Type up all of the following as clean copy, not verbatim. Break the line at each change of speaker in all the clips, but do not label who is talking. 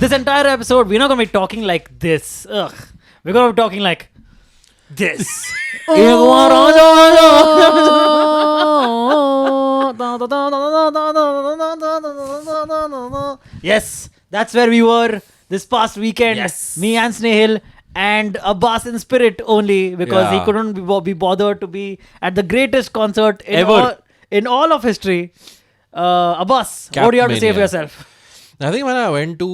This entire episode, we're not going to be talking like this. Ugh. We're going to be talking like this. Yes, that's where we were this past weekend.
Yes.
Me and Snehil and Abbas in spirit only because he
Yeah.
couldn't be bothered to be at the greatest concert
Ever.
in all of history. Abbas, what do you have to say for
Capmania.
yourself?
I think when I went to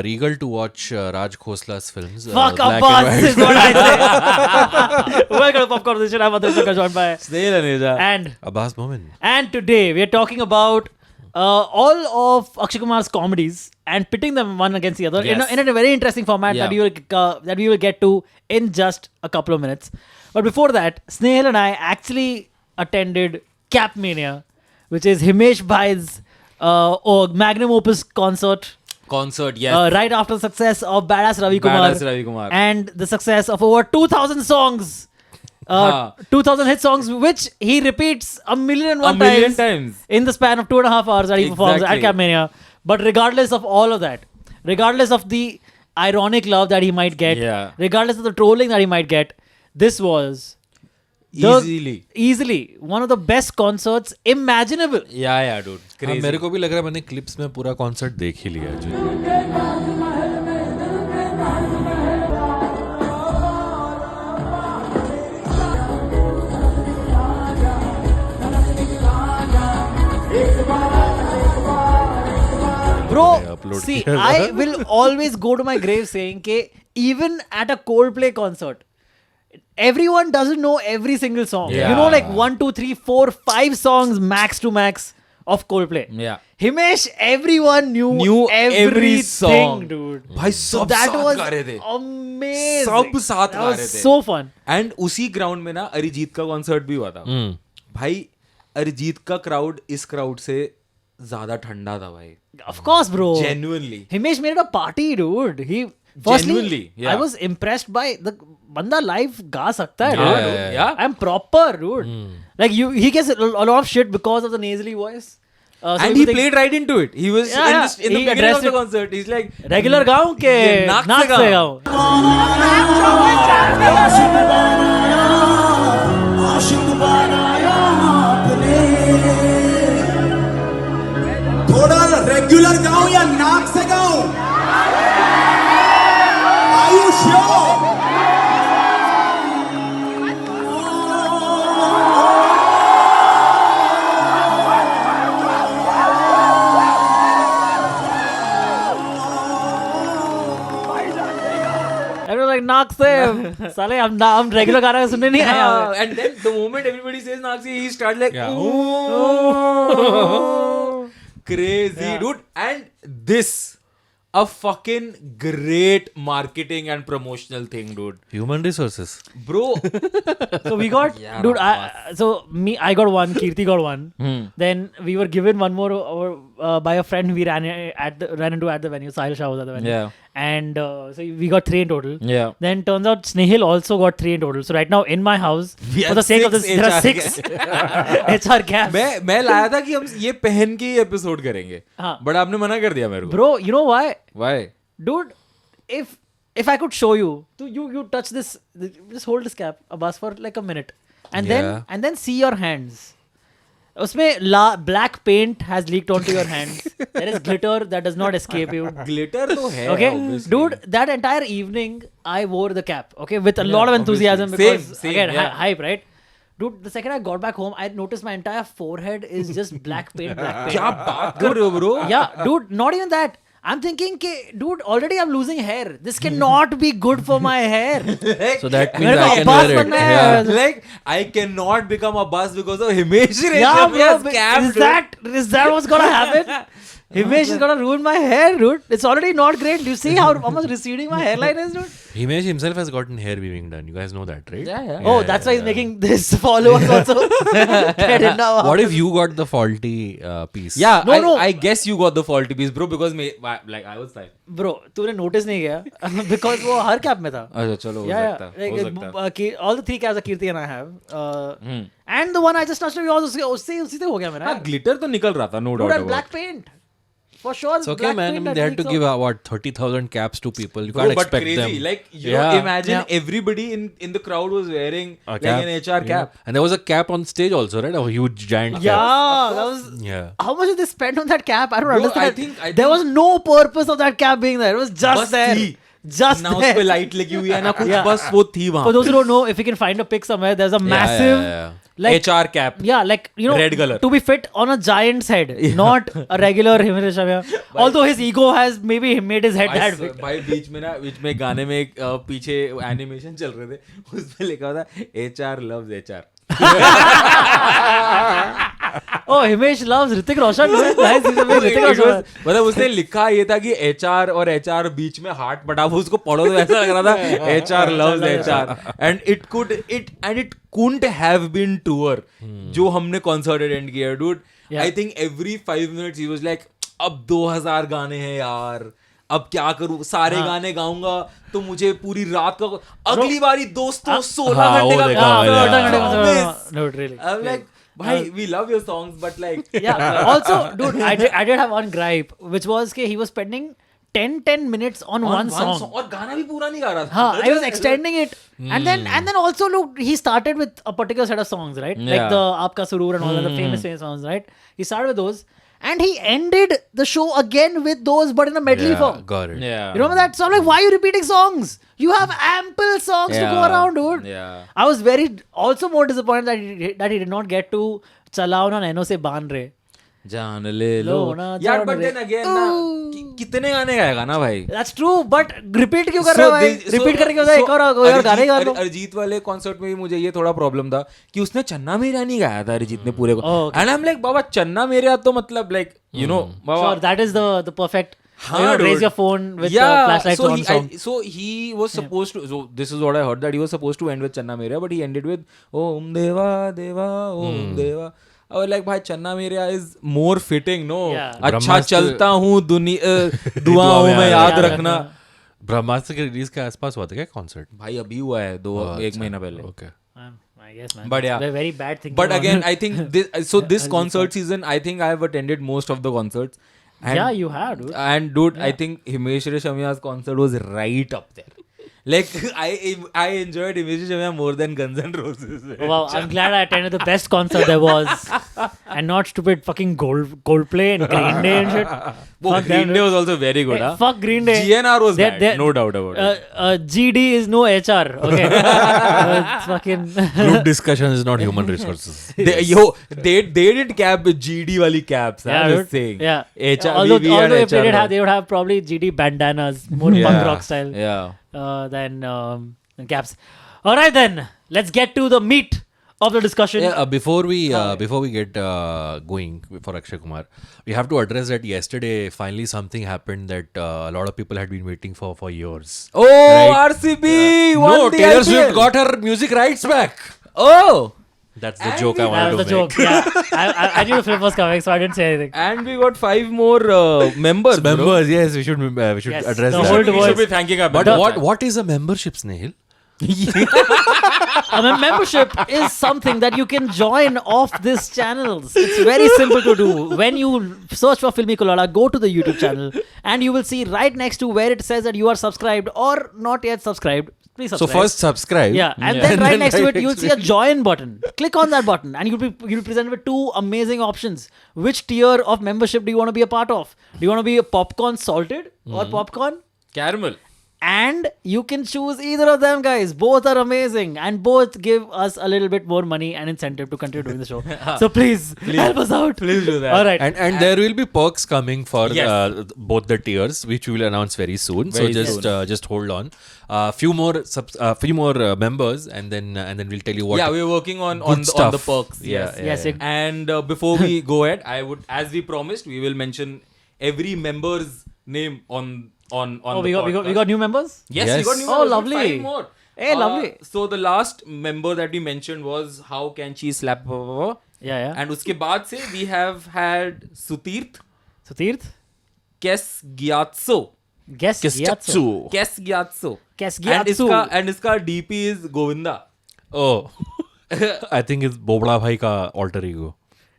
Regal to watch Raj Khosla's films,
Fuck
Black and
Abbas
White.
is what I say. Welcome to Popcorn Conversation. I'm Adil Sarkar, joined by
Snail Aneja.
and
Abbas Momin.
today we are talking about all of Akshay Kumar's comedies and pitting them one against the other
Yes.
in a very interesting format
Yeah.
that we will get to in just a couple of minutes. But before that, Snehal and I actually attended Capmania, which is Himesh Bhai's magnum opus concert.
Yes.
Right after the success of Badass Ravi Kumar,
Badass Ravi Kumar.
and the success of over 2,000 songs, 2,000 hit songs, which he repeats a million
times.
in the span of 2.5 hours that he performs at
Exactly.
Capmania. But regardless of all of that, regardless of the ironic love that he might get,
Yeah.
regardless of the trolling that he might get, this was easily one of the best concerts imaginable.
Yeah, dude.
हाँ,
Crazy.
मेरे को भी लग रहा है मैंने clips में पूरा कॉन्सर्ट देख ही लिया है जो
Bro,
upload
see,
किया
I will always go to my grave saying कि even at a Coldplay concert, everyone doesn't know every single song.
Yeah.
You know, like 1, 2, 3, 4, 5 songs max to max of Coldplay.
Yeah.
Himesh, everyone knew
every
everything,
song.
dude.
भाई
So
सब
that
साथ
was
गा रहे थे.
amazing.
सब साथ
That
गा
was
रहे थे.
so fun.
एंड उसी ग्राउंड में ना अरिजीत का कॉन्सर्ट भी हुआ था. भाई अरिजीत का क्राउड इस क्राउड से ज्यादा ठंडा था भाई.
Of course, bro.
Genuinely.
Himesh made it a party, dude. Firstly,
Genuinely, yeah.
I was impressed by the banda live गा सकता है,
Yeah,
dude.
dude. Yeah.
I'm proper, dude. Like he gets a lot of shit because of the nasally voice. So
And
people
he
think,
played right into it. He was
Yeah, yeah.
in the
He
beginning of
addressed
the
it.
concert. He's like
regular गाऊं के
ये
नाक से गाऊं.
थोड़ा regular गाऊं या नाक से गाऊं? Are you sure?
Everyone was like नाक से साले हम regular गाना सुनने नहीं आए
Yeah,
हैं.
and then the moment everybody says Naxi, he started like,
Yeah.
ooh. Crazy, dude. And this, a fucking great marketing and promotional thing, dude.
Human resources.
Bro,
So we got,
Yeah,
dude.
Abbas.
I got one. Kirti got one. Then we were given one more by a friend we ran into at the venue. Sahil Shah was at the venue.
Yeah.
And so we got 3 in total.
Yeah.
Then turns out Snehil also got 3 in total. So right now in my house,
We
for
have
the sake of this,
6
there are
HR
6 HR caps.
मैं लाया था कि हम ये पहन के ही episode करेंगे.
हाँ.
बट आपने मना कर दिया मेरे को.
Bro, you know why?
Why?
Dude, if I could show you, you touch this, just hold this cap, Abbas, for like a minute, and
Yeah.
then see your hands. उसमें black paint has leaked onto your hands. There is glitter that does not escape you.
Glitter तो है.
Okay,
obviously.
dude, that entire evening I wore the cap. Okay, with a lot of enthusiasm
obviously.
because
Same,
again
yeah.
hype, right? Dude, the second I got back home, I noticed my entire forehead is just black paint.
क्या बात कर रहे हो bro?
Yeah, dude, not even that. I'm thinking, dude, already I'm losing hair. This cannot be good for my hair.
So that means
मेरे को
I can
Abbas
wear it.
बनना है.
Yeah.
Like I cannot become a buzz because of Himesh
Yeah, bro,
Reshammiya's cap, dude.
is that what's gonna happen? Himesh is gonna ruin my hair, dude. It's already not great. Do you see how much receding my hairline is, dude?
Himesh himself has gotten hair weaving done. You guys know that, right?
Yeah.
Oh, that's why he's making this followers also. Get it now.
What if you got the faulty piece?
Yeah,
No.
I guess you got the faulty piece, bro, because like I was like,
Bro, तूने notice नहीं किया because वो हर cap में था.
अच्छा चलो हो
Yeah,
सकता
yeah.
है, हो सकता है.
All the 3 caps are Kirti and I have. And the one I just touched on yours, उससे हो गया मेरा.
हाँ, glitter तो निकल रहा था, no
Dude,
doubt
and
about
black paint. For sure.
It's okay, man. I mean, they had to give what 30,000 caps to people. You
Bro,
can't
but
expect
crazy.
them.
Like you
Yeah.
know, imagine
Yeah.
everybody in the crowd was wearing
A
like
cap.
an HR cap.
And there was a cap on stage also, right? A huge giant
Yeah,
cap.
that was.
Yeah.
How much did they spend on that cap? I don't
Bro,
understand.
I
there
think-
was no purpose of that cap being there. It was just
बस
there.
थी.
Just
ना उस पे
there.
Light लगी हुई है ना कुछ,
Yeah.
बस वो थी
For
वहाँ
those who don't know, if you can find a pic somewhere, there's a massive,
yeah.
like
HR cap.
yeah, like you know,
Red color.
to be fit on a giant's head, not a regular Himesh Reshammiya. Although his ego has maybe made his head that big.
भाई बीच में गाने में एक पीछे animation चल रहे थे, उसमें लिखा था HR loves HR.
Oh, Himesh loves Hrithik Roshan. Nice, he's a big Hrithik
It
Roshan.
was- मतलब उसने लिखा ये था कि HR और HR बीच में हार्ट बटा, वो उसको पढ़ो तो ऐसा लग रहा था HR loves HR and it couldn't have been truer. जो हमने कॉन्सर्ट अटेंड किया dude.
Yeah.
I think every 5 minutes he was like अब 2000 गाने हैं यार, अब क्या करूं, सारे गाने गाऊंगा तो मुझे पूरी रात का, अगली बारी दोस्तों 16
हाँ,
घंटे
वो
का
देखा
Ah,
मैंने,
no,
yeah.
promise.
no, really.
I'm like, भाई we love your songs but like
Yeah. Also, dude, I did have one gripe, which was that he was spending 10 minutes on one song.
और गाना भी पूरा नहीं गा रहा था.
Huh, I was extending it, and then also look, he started with a particular set of songs, right? Like
Yeah.
the Aapka Surur and all of the famous songs, right? He started with those, and he ended the show again with those, but in a medley
Yeah,
form.
got it.
Yeah.
You remember that? So I'm like, why are you repeating songs? You have ample songs to go
Yeah.
around, dude.
Yeah.
I was also more disappointed that he did not get to Chalao na Naino se Baan Re.
जान ले लो
लो ना
यार,
जान
but
रे।
then again ना कितने गाने गाएगा ना भाई.
That's true, but repeat क्यों कर रहा है भाई? Repeat करके क्यों एक और गाने गा लो.
अरिजीत वाले कॉन्सर्ट में भी मुझे ये थोड़ा प्रॉब्लम था कि उसने चन्ना मेरा नहीं गाया था अरिजीत ने पूरे को.
Oh, okay.
And I am like बाबा चन्ना मेरा तो मतलब लाइक यू नो बाबा.
Sure, that is the perfect.
हाँ,
Raise
dude.
your phone with
Yeah,
flashlights
so
on
he,
song.
so he was supposed to. So this is what I heard, that he was supposed to end with Channa Meria, but he ended with Om Deva Deva Om Deva. I was like, भाई चन्ना मेरिया is more fitting, no?
Yeah.
अच्छा
ब्रह्मास्त्र-
चलता हूँ दुआओं में याद रखना.
ब्रह्मास्त्र के रिलीज के आसपास हुआ था क्या कॉन्सर्ट?
भाई अभी हुआ है एक महीना पहले.
Okay.
I guess, man.
But yeah.
They're very bad things.
But again, I think this concert season, I think I have attended most of the concerts. And,
yeah, you have, dude.
And dude, I think Himesh Reshammiya's concert was right up there. Like I enjoyed Himesh Reshammiya more than Guns N' Roses.
Wow, I'm glad I attended the best concert there was, and not stupid fucking Coldplay and Green Day and shit.
Well,
Fuck them,
Green Day
dude.
was also very good.
Hey,
Huh?
fuck Green Day.
GNR was
They're-
bad, no doubt about it.
GD is no HR. Okay, it's fucking.
Group discussion is not human resources.
They did cap GD wali caps.
Yeah,
I'm
dude.
just saying.
Yeah.
HR,
although
we had
if they
HR
did have,
though.
they would have probably GD bandanas, more punk rock style.
Yeah.
Than caps. All right, then let's get to the meat of the discussion.
Yeah, before we get going for Akshay Kumar, we have to address that yesterday finally something happened that a lot of people had been waiting for years.
Oh,
Right.
RCB won
No,
the
Taylor
IPL.
Swift got her music rights back.
Oh.
That's the joke I
That
wanted
was
to
the
make.
joke. Yeah, I knew the film was coming, so I didn't say anything.
And we got 5 more members. bro.
Members, yes, we should
Yes,
address
the
that.
whole
We should be
world.
thanking our
But
members.
what is a membership, Snehal?
A membership is something that you can join off this channels. It's very simple to do. When you search for Filmy Colada, go to the YouTube channel and you will see right next to where it says that you are subscribed or not yet subscribed. Please
So
subscribe.
first subscribe.
Yeah, and then right next to it, you'll see a join button. Click on that button, and you'll be presented with 2 amazing options. Which tier of membership do you want to be a part of? Do you want to be a popcorn salted or popcorn?
Caramel.
And you can choose either of them, guys. Both are amazing, and both give us a little bit more money and incentive to continue doing the show. So please help us out.
Please do that.
All right.
And there will be perks coming for
Yes.
both the tiers, which we will announce very soon.
Very
so just hold on. Few more members, and then we'll tell you what.
Yeah, we're working on the
stuff.
perks.
Yeah,
Yes.
yeah.
And before we go ahead, I would, as we promised, we will mention every member's name on
Oh,
the
we got new members?
Yes,
Yes.
we got new
Oh,
members.
lovely.
5 more.
Hey, lovely.
So the last member that we mentioned was How Can She Slap?
Yeah.
And उसके बाद से we have had Sutirth,
So Tirth?
Kes Gyatso.
Guess Gyatso.
Kes Gyatso.
Kes
And
Gyatso.
इसका DP is Govinda.
Oh, I think it's Bobla Bhai ka alter ego.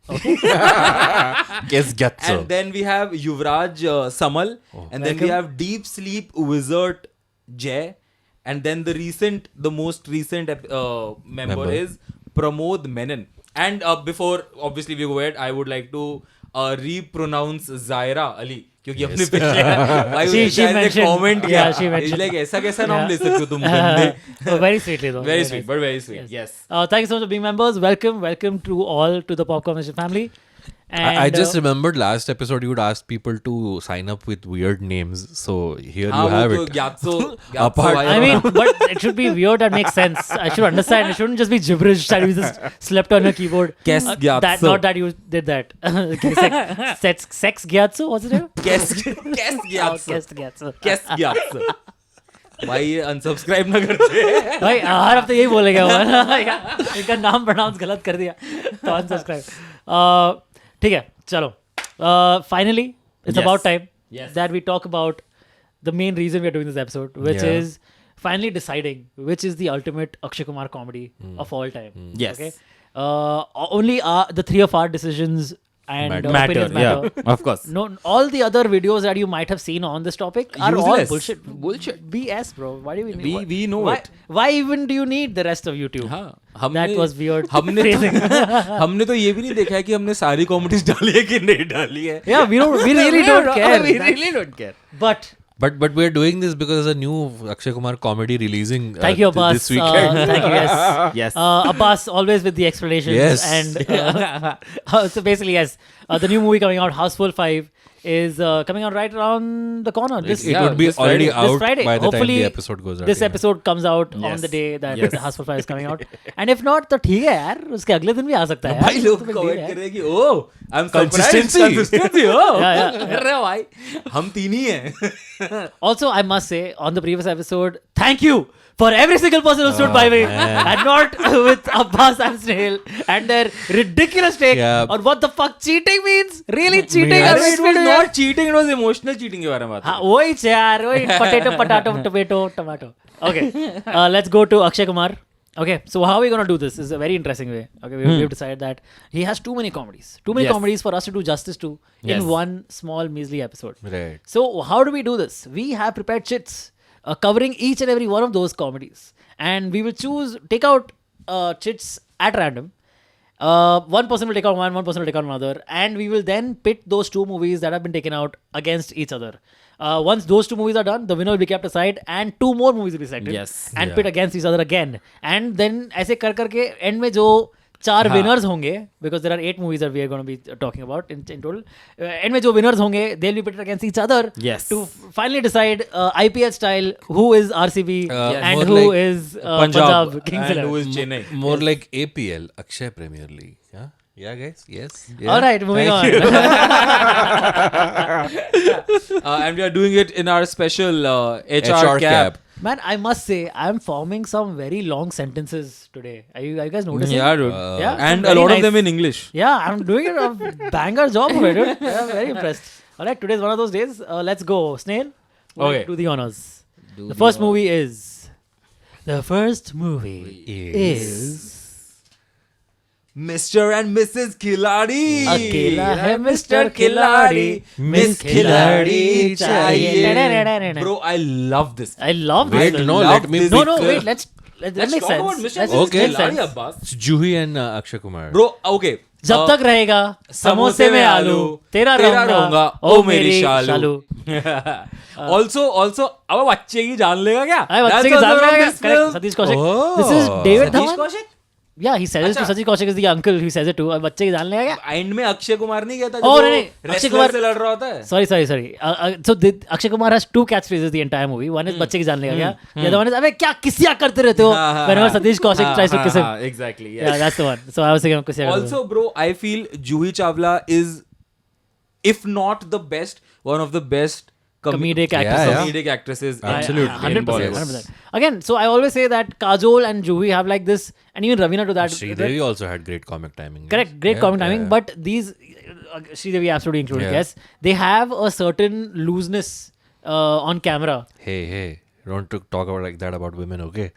Guess Gatso.
And then we have Yuvraj Samal, and then we have Deep Sleep Wizard Jay, and then the most recent member is Pramod Menon. And before obviously we go ahead, I would like to repronounce Zaira Ali. क्योंकि अपने पिछले भाई
She
शायद
mentioned-
comment
yeah,
किया
she mentioned.
like ऐसा कैसा नाम ले सकते हो तुम गंदे
Very sweetly though.
very
nice.
sweet but very sweet yes
Thank you so much for being members. Welcome to all to the Popcorn Mission family. And,
I just remembered last episode you would ask people to sign up with weird names. So here
हाँ,
you have
वो
it.
तो Gyatso
Apart-
भाई
I mean, but it should be weird that makes sense. I should understand. It shouldn't just be gibberish that you just slept on your keyboard.
Guess
That
Gyatso.
not that you did that. Sex Gyatso, what's it name?
Guess
Guess
Gyatso
Gyatso.
Guess Gyatso भाई ये unsubscribe ना करते
भाई हर हफ्ते यही बोलेगा वो इनका नाम प्रोनाउंस गलत कर दिया तो अनसब्सक्राइब ठीक है चलो finally it's
Yes.
About time
Yes.
that we talk about the main reason we are doing this episode, which
Yeah.
is finally deciding which is the ultimate Akshay Kumar comedy of all time.
Yes.
Okay. Only the three of our decisions and
Matter.
opinions matter.
yeah of course
No, all the other videos that you might have seen on this topic are all
Useless.
bullshit. BS, bro. Why do we need?
we know
why,
it
Why even do you need the rest of YouTube?
हाँ
That was weird.
हमने हमने तो ये भी नहीं देखा है कि हमने सारी कॉमेडीज डाली है कि नहीं डाली है
Yeah, we don't. We really don't care.
we really don't care
But
But we're doing this because there's a new Akshay Kumar comedy releasing
thank you, Abbas.
this weekend.
Thank you. Yes.
yes
Abbas always with the explanations.
Yes.
And so basically, yes, the new movie coming out, Houseful 5, is coming out right around the corner. This
It would be
this
already
Friday.
this
out
Friday.
by the
Hopefully,
time the episode goes out.
this episode comes out on
Yes.
the day that
Yes.
the Houseful 5 is coming out. And if not, तो ठीक है यार, उसके अगले दिन भी आ सकता है यार.
भाई लोग
तो big deal
कमेंट
है.
कर रहे हैं कि ओ आई एम
Consistency.
कंसिस्टेंसी हो
Yeah, yeah.
अरे भाई हम तीन ही हैं
Also, I must say, on the previous episode, thank you for every single person who stood by me and not with Abbas and Snehal and their ridiculous take
Yeah.
on what the fuck cheating means. Really cheating?
Yes.
Are we
it was
doing
not cheating it was emotional cheating के बारे में बात
हाँ वही यार वही potato tomato. Okay, let's go to Akshay Kumar. Okay, so how are we gonna do this? This is a very interesting way. Okay, we have decided that he has too many comedies
Yes.
comedies for us to do justice to
Yes.
in one small measly episode.
Right.
So how do we do this? We have prepared chits covering each and every one of those comedies, and we will take out chits at random. One person will take out one person will take out another, and we will then pit those two movies that have been taken out against each other. Once those two movies are done, the winner will be kept aside, and two more movies will be selected.
Yes.
And pit against each other again, and then ऐसे कर करके end में जो चार winners होंगे, because there are 8 movies that we are going to be talking about in total. End में जो winners होंगे, they'll be pitted against each other
Yes.
to finally decide IPL style who is RCB and
more
who
like
is Punjab Kings
and
11.
who is Chennai
More like APL, Akshay Premier League. Yeah, yeah, guys. Yes. Yeah.
All right, moving on.
and we are doing it in our special HR, cap.
Man, I must say, I'm forming some very long sentences today. Are you guys noticing?
Yeah, dude.
Yeah,
And
some
a lot
very
of them
nice-
in English.
Yeah, I'm doing a banger job of it, dude. I'm very impressed. All right, today's one of those days. Let's go. Snail,
Okay.
do the honors. The first movie is... The first movie is...
Mr. and Mrs. Khiladi.
अकेला है mister खिलाड़ी,
Miss
खिलाड़ी चाहिए.
Bro, I love this.
I love
Wait,
this.
no,
Love
let me.
this.
No,
pick,
no,
uh,
wait. That
Let's
makes
talk about
sense.
Mr.
That
and Mrs.
Okay.
makes
Khiladi,
sense.
Abbas.
it's Juhi and Akshay Kumar.
Bro, okay.
जब तक रहेगा समोसे में आलू तेरा रहूंगा
ओ मेरी शालू also अब बच्चे की जान लेगा क्या
अरे बच्चे की
That's
जान
also
लेगा
this
क्या?
film.
Correct, Satish Kaushik.
Oh.
This is David
Satish
Dhawan.
Kaushik?
Yeah, he says it to
अच्छा.
Satish Kaushik is the uncle who says it to. अब बच्चे की जान लेगा क्या?
एंड में अक्षय कुमार नहीं कहता
Oh,
जब
नहीं,
वो
अक्षय
wrestler
कुमार-
से लड़ रहा होता है
Sorry. So Akshay Kumar has 2 catchphrases the entire movie. One is बच्चे की जान लेगा क्या? The other one is अबे क्या किसिया करते रहते हो? Whenever Satish Kaushik tries to kiss him.
exactly
Yeah, that's the one. So I was thinking किसिया करते
Also, bro, I feel Juhi Chawla is, if not the best, one of the best
comedic
Yeah,
actors.
yeah.
comedic actresses.
Absolutely.
100%.
Bollywood.
100%. Again, so I always say that Kajol and Juhi have like this, and even Ravina to that.
Sridevi also had great comic timing.
Correct, great
Yeah,
comic
yeah,
timing.
yeah.
But these, Sridevi absolutely included,
Yeah.
yes, they have a certain looseness on camera.
Hey, don't talk about like that about women, okay?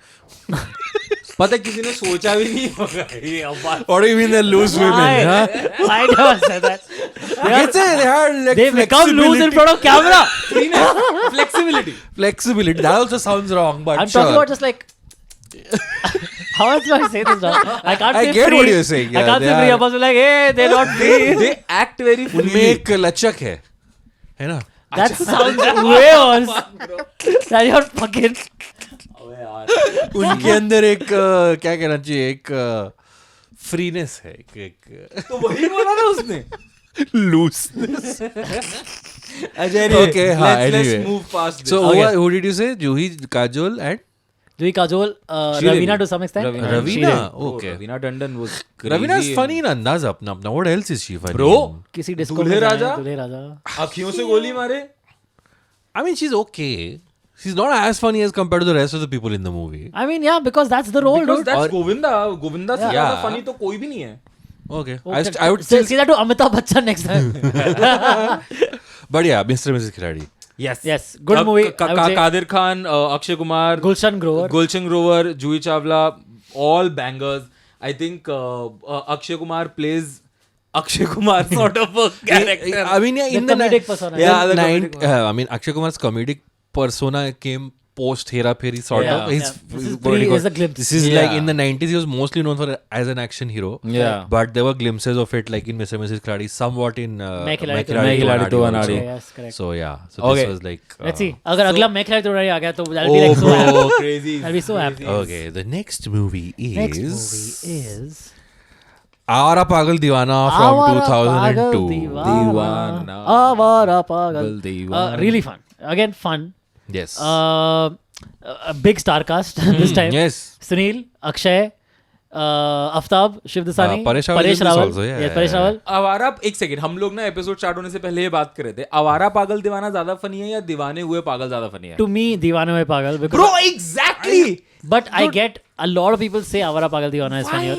पता है किसी ने सोचा भी नहीं होगा ये Abbas
What do you mean they lose women? Huh?
I never said that.
It's a, they had like
They become loose in front of camera.
flexibility.
flexibility. That also sounds wrong, but
I'm
sure.
talking about just like. How else do I say this now? I can't
I
say
get
free.
what you're saying,
I
yeah,
can't
they
say free.
are-
Abbas will be like, hey, they're not free.
They act very
उनमें
freely.
एक लचक है ना?
That sounds way worse. That you're fucking.
उनके अंदर एक क्या कहना चाहिए एक फ्रीनेस है एक
तो वही बोला ना उसने
लूजनेस.
anyway,
Okay, हाँ,
let's
anyway.
move past this.
So
Okay.
who did you say? Juhi, Kajol and
Joey Kajol,
Sridevi.
Ravina to some extent.
Ravina.
and
Ravina.
Sridevi.
Okay.
Ravina Tandon was crazy.
Ravina's funny in Andaz Apna Apna. What else is she funny?
Bro.
किसी disco
दूल्हे
में जाए,
राजा?
दूल्हे राजा.
अखियों से गोली मारे
I mean, she's okay. She's not as funny as compared to the rest of the people in the movie.
I mean, yeah, because that's the role,
because
dude.
that's
और-
गोविंदा से
Yeah.
ज्यादा funny तो कोई भी नहीं है.
Okay.
Okay.
I would
say,
still.
say that to Amitabh Bachchan next time.
But yeah, Mr. and Mrs. Khiladi.
Yes, good movie. I would say.
Qadir Khan, Akshay Kumar,
Gulshan Grover.
Gulshan Grover, Juhi Chawla, all bangers. I think Akshay Kumar plays Akshay Kumar sort of a character.
I mean, yeah,
The
in the
comedic persona.
Yeah, the
nine,
comedic one.
I mean, Akshay Kumar's comedic persona came post Hera Pheri sort
Yeah.
of. His,
Yeah. This is
what do you
pre-
call-
is a glimpse.
This is
Yeah.
like in the 90s, he was mostly known for as an action hero.
Yeah.
But there were glimpses of it, like in Mr. and Mrs. Khiladi, somewhat in
मैं खिलाड़ी तो-
मैं खिलाड़ी तो
also.
अनाड़ी.
Yes, correct.
So yeah, so
Okay.
this was like.
Let's see. अगर अगला मैं खिलाड़ी तो आ गया तो I'll be
Oh,
like so happy.
bro.
crazy.
I'll be so happy.
Okay, the next movie is
Next movie is
Awara Pagal Deewana from
Awara
2002.
Pagal
Deewana.
Awara Pagal.
Deewana.
Really fun. Again, fun.
Yes.
A big star cast this time.
Yes.
Sunil, Akshay, Aftab, Shiv Dasani,
Paresh Rawal is in this also, yeah,
Yes,
yeah,
Paresh
yeah.
Rawal.
आवारा एक second हम लोग ना episode start होने से पहले ये बात कर रहे थे आवारा पागल दीवाना ज्यादा फनी है या दीवाने हुए पागल ज्यादा फनी है
To me, Deewana Mein Pagal. Because
bro exactly
But I get a lot of people say Awara Pagal Deewana is funnier.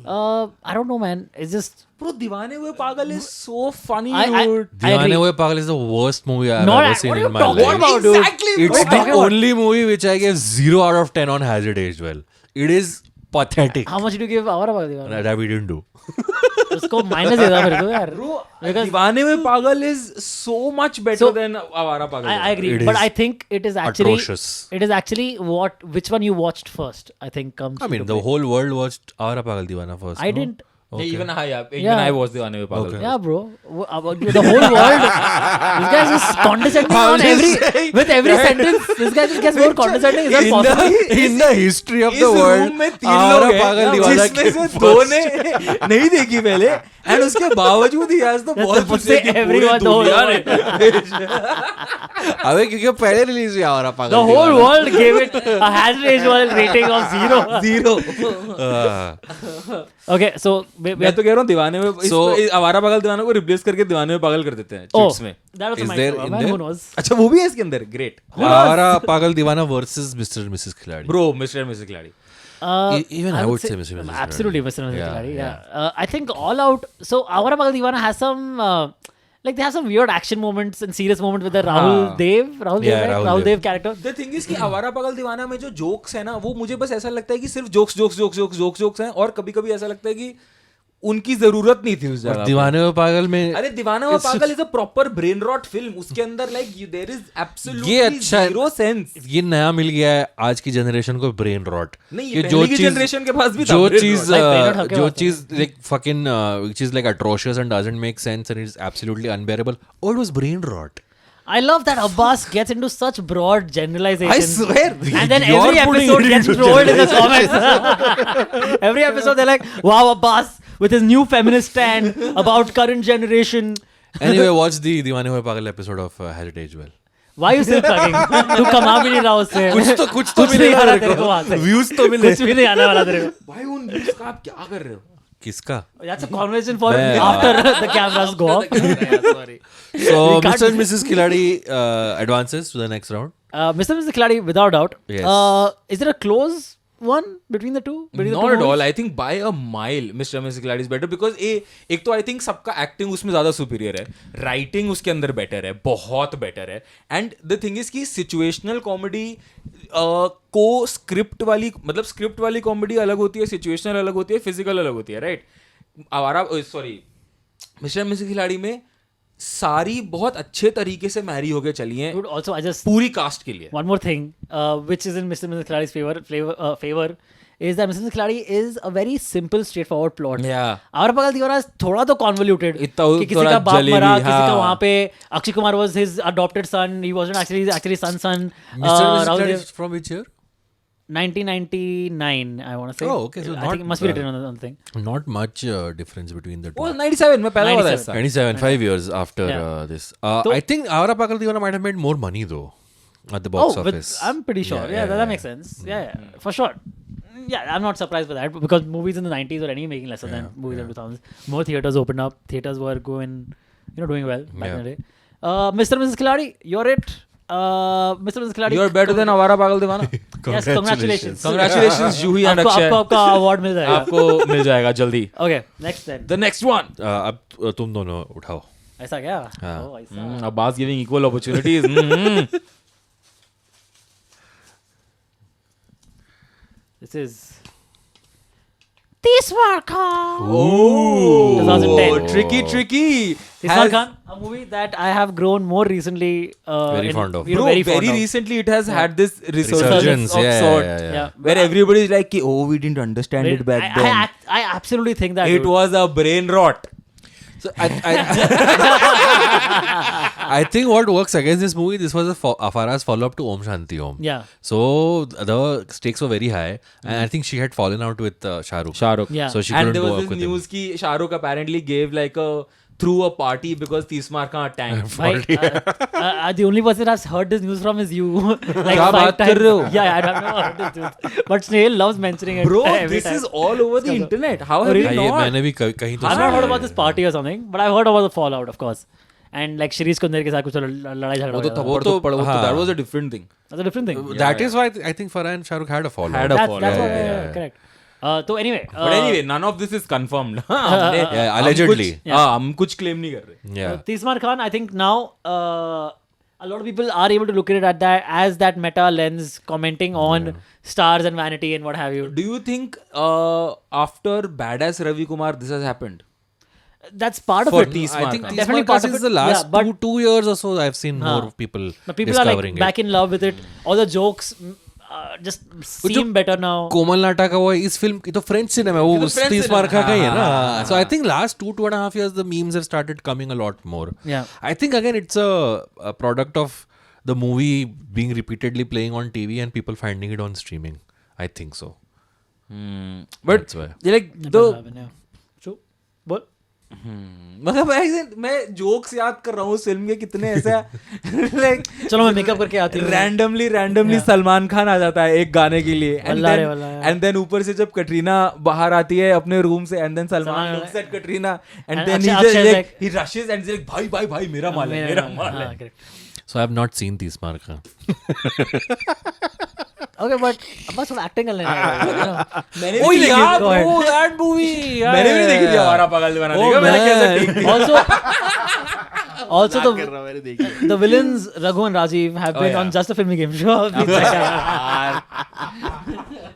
I don't know, man. It's just
bro दीवाने हुए पागल is so funny
I
dude
agree.
Deewane Hue Pagal is the worst movie I've
Not-
ever
what
seen
are you
in my
talking
life.
about, dude?
Exactly,
It's
What are you
the
talking about?
only movie which I gave 0 out of 10 on Has It Aged Well. It is pathetic.
how much did you give Awara Pagal Deewana?
That we didn't do.
उसको minus दे दो मेरे को यार.
Bro,
Because-
दीवाने हुए पागल is so much better
So-
than आवारा पागल
I agree,
It
but
is
I think it is actually
atrocious.
It is actually which one you watched first. I think comes.
I mean,
into
the
play.
whole world watched Awara Pagal Deewana first.
I
no?
didn't.
Okay.
even
Yeah.
I was दीवाने हुए पागल
Okay.
Yeah, bro. The whole world. This guy is just condescending on with every sentence. This guy just gets more condescending. Is that possible?
In the history of
इस
the world,
room में 3
Awara
लोग
Pagal
हैं
Deewana
जिसमें से
came
2
first.
ने नहीं देखी पहले एंड उसके बावजूद ही आज तो
That's
बहुत
the-
कुछ देखी पूरी
everyone, the whole
दुनिया
world.
ने
अबे क्योंकि पहले रिलीज हुई Awara Pagal
The whole
Deewana.
world gave it a Has It Aged Well rating of 0. Okay, so
मैं तो कह रहा हूँ दीवाने में
So-
इस आवारा पागल दीवाने को रिप्लेस करके दीवाने में पागल कर देते हैं
oh,
चिट्स में
that was
Is
my
there
problem,
in
man.
there?
Who knows?
अच्छा वो भी है इसके अंदर great
Awara Pagal Deewana versus Mr. and Mrs. Khiladi.
Bro mister and Mrs खिलाड़ी
Even I would say Mr. and Mrs.
Absolutely,
Khiladi.
Mr. and Mrs.
Yeah,
Khiladi,
yeah.
yeah. I think All Out. So Awara Pagal Deewana has some like they have some weird action moments and serious moments with the Rahul
हाँ.
Dev,
Yeah,
right?
Rahul
Rahul
Dev.
Dev character.
The thing is कि आवारा पागल दीवाना में जो jokes है ना वो मुझे बस ऐसा लगता है कि सिर्फ जोक्स हैं और कभी कभी ऐसा लगता है कि उनकी जरूरत नहीं थी उस जगह पे।
दीवाने हुए पागल में
अरे Deewana Hua Pagal is a proper brain rot film उसके अंदर लाइक देयर इज
ये
एब्सोल्युटली
अच्छा है।
जीरो सेंस
ये नया मिल गया है आज की जनरेशन को ब्रेन रॉट
नहीं ये पहले की जनरेशन के पास भी था
जो
brain
चीज
rot।
Like brain rot हक के
जो
बात है।
चीज like fucking which is like atrocious and doesn't make sense and it's absolutely unbearable oh it was brain rot.
I love that Abbas gets into such broad generalizations.
I swear.
And then
You're
every
putting
episode
it
gets
into
trolled in the comments. Every episode they're like, wow, Abbas with his new feminist stand about current generation.
Anyway, watch the दीवाने हुए पागल episode of Has It Aged Well.
Why are you still plugging? तू कमा भी नहीं रहा उससे.
कुछ तो
नहीं आ रहा तेरे को वहाँ से.
व्यूज तो मिले
कुछ भी नहीं आने वाला तेरे को.
भाई उन views का आप क्या कर रहे हो
किसका
That's a conversation for
मैं-
after the cameras go off.
Sorry.
so
We can't-
Mr. and Mrs. Khiladi advances to the next round.
Mr. and Mrs. Khiladi, without doubt.
Yes.
Is there a close one between the two? Between the
Not
two
at all.
movies?
I think by a mile, Mr. and Mrs. Khiladi is better because एक तो I think सबका acting उसमें ज़्यादा superior है, writing उसके अंदर better है, बहुत better है, and the thing is कि situational comedy को स्क्रिप्ट वाली, मतलब स्क्रिप्ट वाली कॉमेडी अलग होती है, सिचुएशनल अलग होती है, फिजिकल अलग होती है, राइट? आवारा सॉरी मिस्टर मिसेस खिलाड़ी में सारी बहुत अच्छे तरीके से मैरी होके चली हैं
Dude, also I just
पूरी कास्ट के लिए.
one more thing, which is in Mr. Mrs. Khiladi's favor is that Mr. Mrs. Khiladi is a very simple, straightforward plot.
Yeah.
आवारा पागल दीवाना थोड़ा तो convoluted.
इतना
कि किसी
थोड़ा
का बाप
जलेबी,
मरा, किसी का
हाँ.
वहाँ पे Akshay Kumar was his adopted son. He wasn't actually son's son.
Mr. Mrs.
Rahul
Khiladi
Dev-
is from which year?
1999, I want to say.
Oh, okay, so
I
not,
think it must be written on the thing.
Not much difference between the two.
वो 97 में पैदा हुआ था
97.
ऐसा.
27, 5 years after
Yeah.
this.
So-
I think Avara Pagal Deevana might have made more money though at the box office.
I'm pretty sure. Yeah, that makes sense. Yeah, for sure. Yeah, I'm not surprised by that because movies in the 90s were anyway making lesser than movies in the 2000s. More theaters opened up. Theaters were doing well back in the day. Mr. Mrs. Khiladi, you're it. Mr. Mrs. Khiladi.
You're better than आवारा पागल दीवाना.
Yes, congratulations.
Congratulations Juhi and
आपको
अक्षय.
आपका award मिल जाएगा.
आपको मिल जाएगा जल्दी.
Okay, next then.
The next one.
अब तुम दोनों उठाओ.
ऐसा क्या?
हाँ.
Oh, ऐसा.
Abbas giving equal opportunities.
This is Tismar Khan.
Oh,
2010.
tricky.
Tismar
Has-
Khan, a movie that I have grown more recently.
Very fond of.
Bro,
Very
very
fond of.
recently it has had this resurgence
Resurgence,
of
yeah,
sort.
yeah, yeah.
Yeah.
Where everybody is like, oh, we didn't understand it back then.
I absolutely think that
It
dude.
was a brain rot.
So I think what works against this movie, this was Afara's follow-up to Om Shanti Om.
Yeah.
So the stakes were very high, and I think she had fallen out with Shah Rukh.
Shahrukh.
Yeah.
So she
And
couldn't
there
go
was
up
this
with him.
news ki Shahrukh apparently gave like threw a party because Tismar Khan tanked.
Bhai, the only person that's heard this news from is you. like
क्या
5
बात कर
times.
रहे हो?
Yeah, I don't know this news. But Snail loves mentioning it.
Bro,
every
this
time.
is all over the internet. How have you
हाँ, ये
not?
मैंने भी कहीं तो
I've
सुना
not heard
है।
about this party or something, but I've heard about the fallout, of course. And like Shirish Kundar के साथ कुछ लड़ाई झगड़ा
वो तो
हुआ था.
वो तो-
थप्पड़
हाँ.
that was a different thing.
That's a different thing.
That is why I think Farah and Shah Rukh had a follow.
Had a
That's
fallout.
what,
Yeah,
yeah,
yeah.
correct. So anyway.
But anyway, none of this is confirmed.
Yeah, allegedly.
हम कुछ claim नहीं कर रहे.
Yeah.
Tismar Khan, I think now a lot of people are able to look at it as that meta lens, commenting on stars and vanity and what have you.
Do you think after Badass Ravi Kumar this has happened?
That's part of
For
it.
Tismar
I think
Khan.
Definitely
Tismar
part
Khan
of
is
it.
the last
Yeah, but-
two years or so I've seen
हाँ.
more people
But people are like
discovering
back
it.
in love with it. All the jokes just seem better now.
कोमल नाटा का वो इस film की तो French cinema वो
ये तो French
तीस मार्का
cinema.
का ही है
हाँ,
ना so I think last 2.5 years the memes have started coming a lot more.
Yeah.
I think again it's a product of the movie being repeatedly playing on TV and people finding it on streaming. I think so.
But
That's why.
like
It
the
does happen, yeah. True. But
मतलब मैं jokes याद कर रहा हूँ उस film के कितने ऐसा लाइक
चलो मैं मेकअप करके आती हूँ.
रैंडमली सलमान खान आ जाता है एक गाने के लिए एंड देन ऊपर से जब कटरीना बाहर आती है अपने रूम से and then Salman looks at Katrina and
And
देन
Akshay is like-
he rushes and like भाई मेरा माल है मेरा माल है.
हाँ, correct.
So I've not seen तीस मार्का.
Okay, but बस थोड़ा एक्टिंग कर लेना.
मैंने
Oh
भी देखी
yeah,
Go ahead.
bro, that movie.
मैंने भी नहीं देखी थी हमारा पागल दीवाना देखा मैंने कैसे ठीक थी.
Also the villains Raghu and Rajiv have been
yeah.
on Just a Filmy Game Show.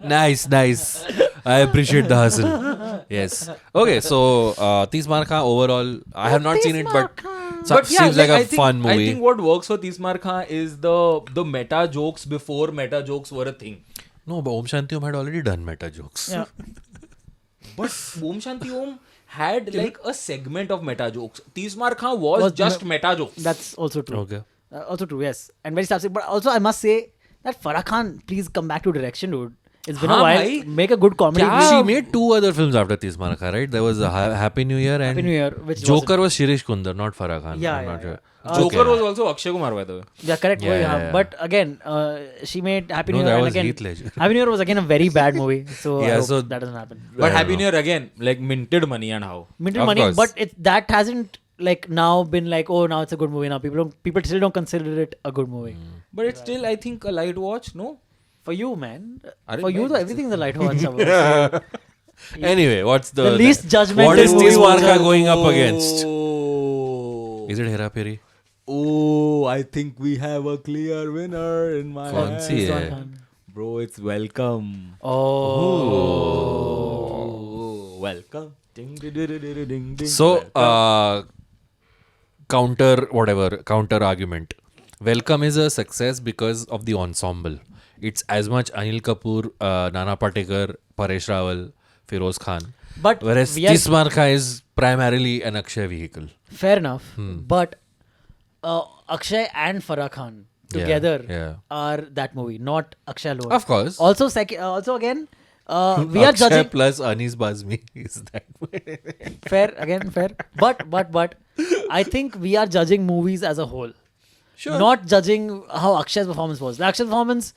Nice. I appreciate the hustle. Yes. Okay, so तीस मार्का overall, I have not seen it, but seems like a fun movie.
I think what works for Tismar Khan is the meta jokes before meta jokes were a thing.
No, but Om Shanti Om had already done meta jokes.
Yeah.
But Om Shanti Om had like a segment of meta jokes. Tismar Khan was just meta jokes.
That's also true.
Okay.
Also true, yes. And very slapstick. But also, I must say that Farah Khan, please come back to direction, dude. It's been a
हाँ
while.
भाई.
Make a good comedy.
क्या?
She made 2 other films after Tis Marka, right? There was Happy New Year and
Happy New Year, which
Joker was Shirish Kundar, not Farah Khan.
Yeah,
I'm not
yeah,
sure.
Joker was also Akshay Kumar by the way.
Yeah, correct.
Yeah,
Yeah,
yeah.
But again, she made Happy
No,
New Year.
that
And
was
again,
Heath Ledger.
Happy New Year was again a very bad movie. So, I
Yeah,
hope
so-
that doesn't happen.
But
I
Happy
don't
New Year again, like minted money and how.
Minted
Of
money,
course.
but that hasn't like now been like, oh, now it's a good movie. Now people still don't consider it a good movie.
But it's still I think a light watch, no?
For you, man.
Arey,
For you,
man,
though, everything's a light watch.
Anyway, what's the
least judgmental
What is
movie
Tis
was
Marka
a-
going up against?
Oh.
Is it Hera Peri?
Oh, I think we have a clear winner in my
कौन
hand.
सी है?
Bro, it's Welcome.
Oh.
Welcome. Ding, ding, ding, ding, ding, ding.
So,
Welcome.
counter argument. Welcome is a success because of the ensemble. It's as much Anil Kapoor, Nana Patekar, Paresh Rawal, Feroz Khan.
But
Whereas
we are-
Tis Marka is primarily an Akshay vehicle.
Fair enough. But Akshay and Farah Khan together
yeah.
are that movie, not Akshay alone.
Of course.
Also, also again, we are
Akshay
judging.
plus Anis Bazmi is that way.
Fair. But I think we are judging movies as a whole.
Sure.
Not judging how Akshay's performance was. The Akshay's performance,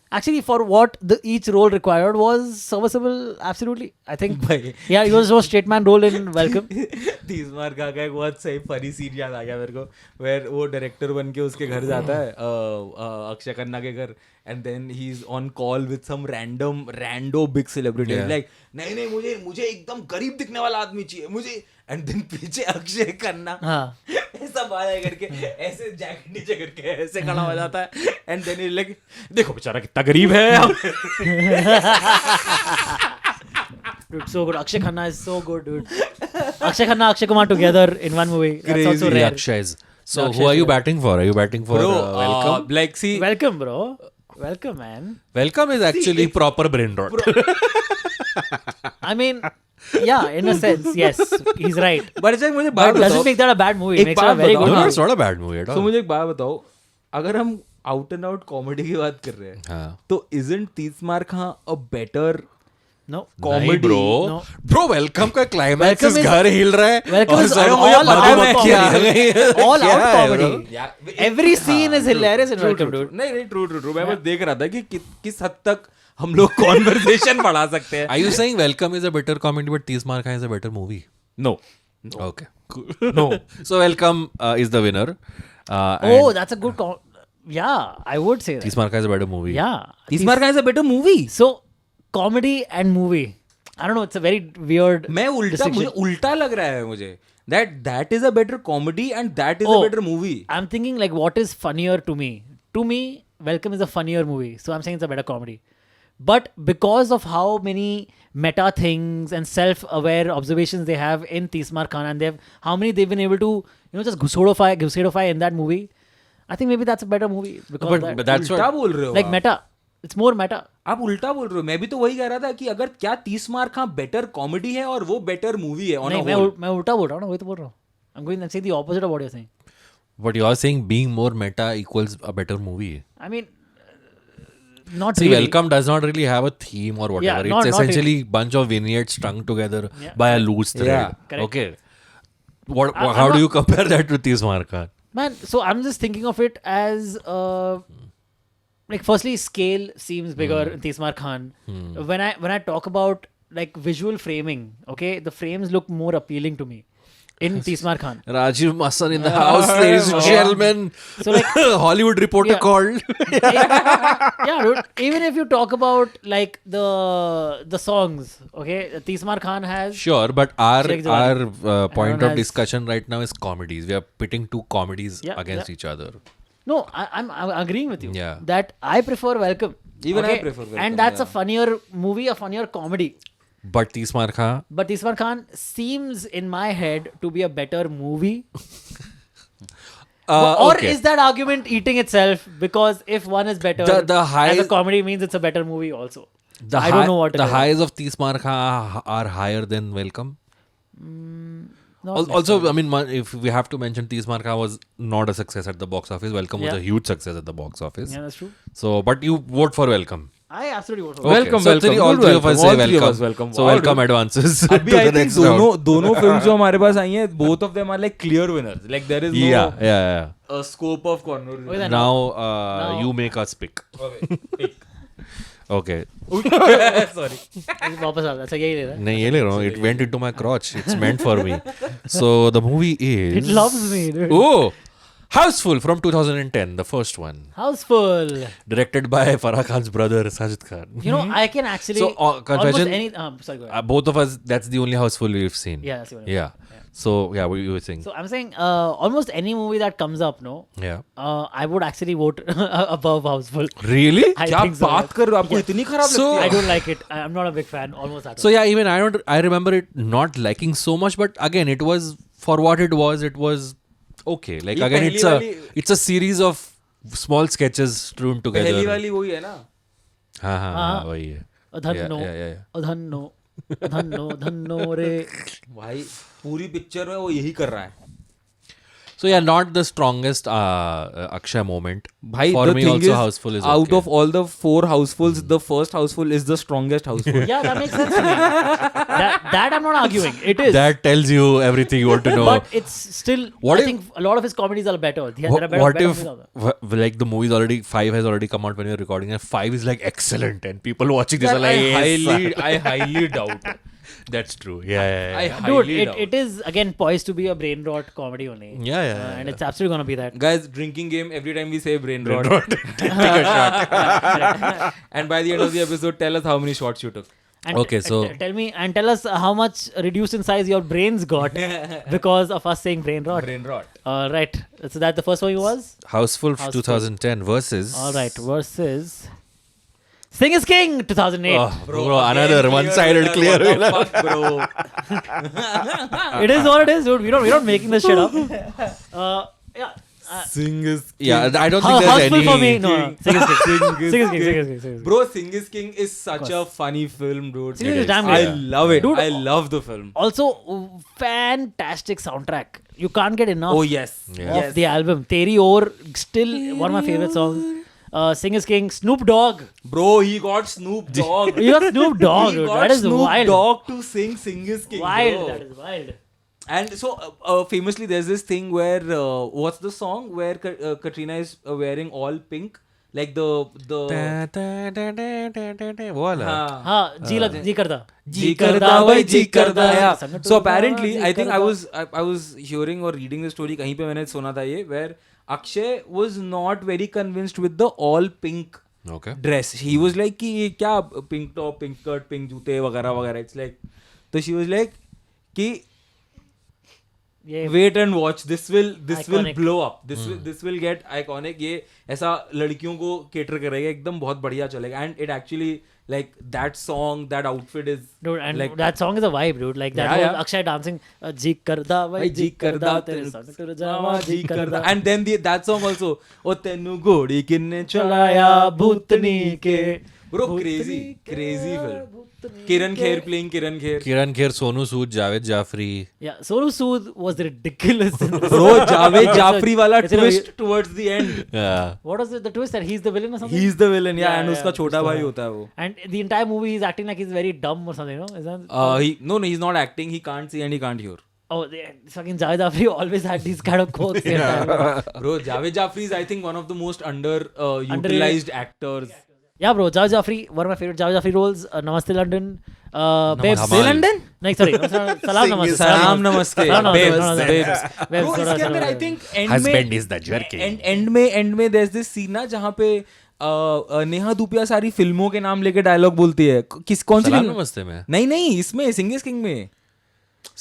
actually, for what each role required, was serviceable. Absolutely, I think.
भाई।
Yeah, he was a straight man role in Welcome.
30 mark का एक बहुत सही funny scene याद आ गया मेरे को, where वो डायरेक्टर बन के उसके घर जाता है, अक्षय खन्ना के घर, and then he is on call with some rando big celebrity, like नहीं मुझे एकदम गरीब दिखने वाला आदमी चाहिए मुझे, एंड देन पीछे अक्षय खन्ना
हाँ।
ऐसा बाल करके ऐसे जैकेट नीचे करके ऐसे खड़ा हो जाता है, एंड देन ही लाइक देखो बेचारा कितना गरीब है.
Dude, so good. Akshay Khanna is so good, dude. Akshay Khanna, Akshay Kumar together in one movie. That's also
The
rare.
Akshays. So
The
who
Akshays
are you
together.
batting for? Are you batting for
Bro,
Welcome?
like see,
Welcome, bro. Welcome, man.
Welcome is actually proper brain rot.
I mean, yeah, in a sense, yes, he's right.
but मुझे
But
बात
it doesn't
बताओ,
make that a bad movie.
एक
It makes it a
बात
very
बताओ
good
No,
ना।
movie.
it's not a bad movie at all.
तो मुझे एक बात बताओ, अगर हम आउट एंड आउट कॉमेडी की बात कर रहे हैं,
हाँ.
तो isn't 30 mark a better
No.
नहीं
कॉमेडी?
bro. Bro, Welcome का climax
Welcome
is
is-
घर हिल रहा है.
Welcome
और
is
सब
all out
मधुमक्खी आ
comedy.
गई.
All
क्या
out
है,
comedy.
bro?
Every scene is hilarious in Welcome, dude.
नहीं ट्रू मैं बस देख रहा था कि किस हद तक हम लोग कॉन्वर्सेशन बढ़ा सकते हैं.
Are you saying Welcome is a better comedy but Tis Marka is a better movie?
No.
Okay. Cool. No. So Welcome is the winner.
Oh, that's a good yeah, I would say that.
Tis Marka is a better movie.
Yeah.
30 mark is a better movie.
So, comedy and movie. I don't know, it's a very weird
मैं मुझे
distinction.
उल्टा लग रहा है मुझे, that is a better comedy and that is a
Oh.
better movie.
I'm thinking like what is funnier to me? To me, Welcome is a funnier movie. So I'm saying it's a better comedy. But because of how many meta things and self-aware observations they have in Tismar Khan, and how many they've been able to, just gusodify in that movie, I think maybe that's a better movie. Because of that.
But that's
उल्टा
what.
बोल रहे हो
Like
आप.
meta. It's more meta.
आप उल्टा बोल रहे हो. मैं भी तो वही कह रहा था कि अगर क्या 30 मार्क बेटर कॉमेडी है और वो बेटर मूवी है ऑन
नहीं,
अ होल.
मैं उल्टा बोल रहा हूँ ना, वही तो बोल रहा हूँ. I'm going to say the opposite of what you're saying.
But you are saying being more meta equals a better movie.
I mean, not
See,
really.
Welcome does not really have a theme or whatever.
Yeah,
It's
not
essentially bunch of vignettes strung together
Yeah.
by a loose thread.
Yeah,
correct.
Okay.
I'm
How do
not-
you compare that to Tis Marka?
Man, so I'm just thinking of it as like firstly scale seems bigger in Tismar Khan. When I talk about like visual framing, okay, the frames look more appealing to me in Tismar Khan.
Rajiv Masan in the house, ladies and gentlemen.
So like
Hollywood reporter
Yeah.
called.
yeah, dude, even if you talk about like the songs, okay, Tismar Khan has
Sure, but our
Sheikh Jawani.
point
Everyone
of
has-
discussion right now is comedies. We are pitting two comedies
Yeah,
against
yeah.
each other.
No, I'm agreeing with you.
Yeah.
That I prefer Welcome.
Even I
okay?
prefer Welcome,
And that's a
yeah.
funnier movie, a funnier comedy.
But Tis Marka,
But Tismar Khan seems in my head to be a better movie. Or
okay.
is that argument eating itself? Because if one is better
The high-
as a comedy means it's a better movie also.
the
I don't know what it
the
is.
highs of Tis Marka are higher than Welcome.
Not
Also, I mean, if we have to mention, Tis Marka was not a success at the box office. Welcome was
Yeah.
a huge success at the box office.
Yeah, that's true.
So, but you vote for Welcome.
I absolutely vote for
Okay,
Welcome,
so
welcome.
all
Good
three of us
welcome.
say
All three of
welcome.
us welcome.
So
All
welcome
good.
advances
अभी
to
I
the
think
next round.
दोनों film जो हमारे पास आई हैं, both of them are like clear winners. Like there is no
Yeah.
scope of corner.
Okay, then.
Now,
Now-
you make us pick.
Okay, pick.
Okay.
Sorry.
वापस आ अच्छा यही ले रहा है.
नहीं ये ले रहा हूँ. It went into my crotch. It's meant for me. So the movie is.
It loves me, dude.
Oh, Houseful from 2010, the first one,
Houseful.
directed by Farah Khan's brother Sajid Khan.
You know, I can actually
So,
almost
confession-
any. Sorry, go ahead.
Both of us, that's the only Houseful we've seen.
Yeah, that's the only one.
Yeah. So yeah, what you were saying?
So I'm saying almost any movie that comes up, no,
Yeah.
I would actually vote above Houseful.
Really?
I
क्या
think so,
बात
yes.
कर रहे हो? आपको इतनी खराब
So-
लगती
I
है?
don't like it. I'm not a big fan. Almost that.
So yeah, even I remember it not liking so much, but again, it was for what it was. It was okay. Like
ये
again,
पहली
it's a series of small sketches strewn together.
पहली वाली वही है ना?
हाँ, वही है.
धन्नो,
Yeah.
धन्नो, धन्नो, धन्नो रे.
भाई पूरी पिक्चर में वो यही कर रहा है.
So yeah, not the strongest Akshay moment.
भाई
For
the
me
thing
also
is,
Houseful is
out
okay.
of all the 4 housefuls, the first houseful is the strongest houseful.
Yeah, that makes sense to me. that I'm not arguing. It is.
That tells you everything you want to know.
But it's still.
What
I
if-
think a lot of his comedies are better. There are better,
What
better
if
movies out there.
like the movie's already 5 has already come out when you're recording and 5 is like excellent and people watching this are like yes.
I highly doubt.
That's true. Yeah.
I
Dude,
highly doubt.
it is again poised to be a brain rot comedy only.
Yeah.
And it's absolutely gonna be that.
Guys, drinking game, every time we say brain rot. And by the end of the episode, tell us how many shots you took.
And
Okay, so-
tell me and tell us how much reduced in size your brains got because of us saying brain rot.
Brain rot.
Right. So that the first one was.
Houseful
Houseful.
2010 versus
All right. Versus. Sing is King 2008.
Oh, bro, another one-sided clear winner.
Fuck, bro.
It is what it is, dude. We're not making this shit up. Yeah.
Sing is king.
Yeah, I don't think there's
Houseful
any.
for me. No. Sing is King.
Sing is
Sing is King.
king.
Sing is King. Sing is King.
Bro, Sing is King is such a funny film, dude.
Sing is
It is.
damn
I
good.
love it.
Dude,
I love the film.
Also, fantastic soundtrack. You can't get enough
Oh, yes.
Yeah.
of the album. Teri Aur, still one of my favorite songs. Sing is King. Snoop Dogg.
Bro, he got Snoop Dogg.
You got Snoop Dogg,
He
dude.
got
That is
Snoop
wild.
Dogg to sing is King.
Wild.
Bro.
That is wild.
And so, famously, there's this thing where what's the song where Katrina is wearing all pink, like the
Voila.
हाँ जी करता
जी करदा भाई जी करदा या
संगठन
so apparently
ji
I think I
करदा।
was hearing or reading the story कहीं पे मैंने सुना था ये where Akshay was not very convinced with the all pink
Okay.
dress. He was like कि ये क्या pink top, pink skirt, pink जूते वगैरह वगैरह. It's like तो she was like कि
ये
wait and watch, this will
Iconic.
blow up, this will get iconic. ये ऐसा लड़कियों को cater करेगा, एकदम बहुत बढ़िया चलेगा. And it actually like that song, that outfit is
dude and
like
that song is a vibe, dude. Like that
Yeah,
whole
yeah.
Akshay dancing जी करदा भाई जी करदा तेरे संग टुर जावा जी करदा.
and then that song also ओ तेनू घोड़ी किन्ने
चलाया भूतनी के
bro crazy film. Kiran Kher playing Kiran Kher.
Kiran Kher, Sonu Sood, Javed Jafri.
Yeah, Sonu Sood was ridiculous. In this.
Bro, Javed Jafri wala
it's a-
twist towards the end.
Yeah.
What was the twist that he's the villain or something?
He's the villain, yeah,
Yeah,
and
yeah,
उसका छोटा
उसका-
भाई होता है वो.
And the entire movie he's acting like he's very dumb or something, no? Is that?
No, he's not acting. He can't see and he can't hear.
Oh, fucking Javed Jafri always had these kind of quotes. The entire movie.
Bro, Javed Jafri is, I think, one of the most utilized actors.
Yeah, bro. Javed Jafri, one of my favorite Javed Jafri roles. Namaste London. Babes.
Hamal.
London?
No, sorry. Salam Namaste.
Salam Namaste.
Salam Namaste.
Babes,
No, no, no.
babes.
Babes,
Bro,
थोड़ा
इसके
सा-
अंदर I think end
Husband
में
is the jerky.
end में there's this scene ना जहाँ पे नेहा धूपिया सारी फिल्मों के नाम लेके डायलॉग बोलती है. कौन सी
सलाम
फिल्म?
नमस्ते में.
नहीं इसमें सिंग इज किंग में.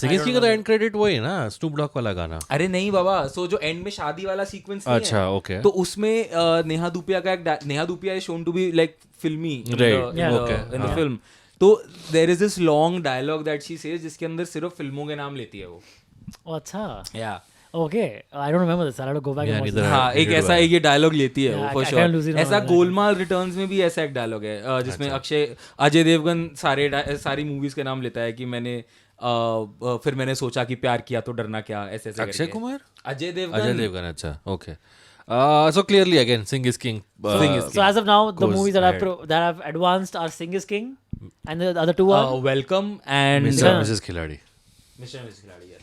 सिंगिस की का तो एंड क्रेडिट वही है ना, स्नूप डॉग वाला गाना.
अरे नहीं बाबा, सो जो एंड में शादी वाला सीक्वेंस नहीं
अच्छा,
है,
okay.
तो उसमें नेहा धूपिया का एक Neha Dhupia is shown to be like filmi
Right,
yeah.
In the film. तो there is this long dialogue that she says जिसके अंदर सिर्फ फिल्मों के नाम लेती है वो.
Oh, अच्छा.
या
Okay. I don't remember this. I'll have to go back
Yeah,
and watch
neither
this.
I-
हाँ, एक
neither do
ऐसा
I.
एक ये डायलॉग लेती है
Yeah,
वो
I
for
can't lose it
sure.
on
ऐसा
my
गोलमाल रिटर्न्स में भी ऐसा एक डायलॉग है जिसमें अजय देवगन सारी मूवीज के नाम लेता है कि मैंने फिर मैंने सोचा कि प्यार किया तो डरना क्या, ऐसे ऐसे
अक्षय
करके.
कुमार?
अजय
अजय
देवगन.
देवगन, अच्छा, okay. So clearly again, Sing is King.
So as of now, the
goes
movies that
ahead.
that have advanced are Sing is King, and the other two are
welcome and
Mr.
Yeah.
Mrs. Khiladi.
Mister missus Khiladi. Yes,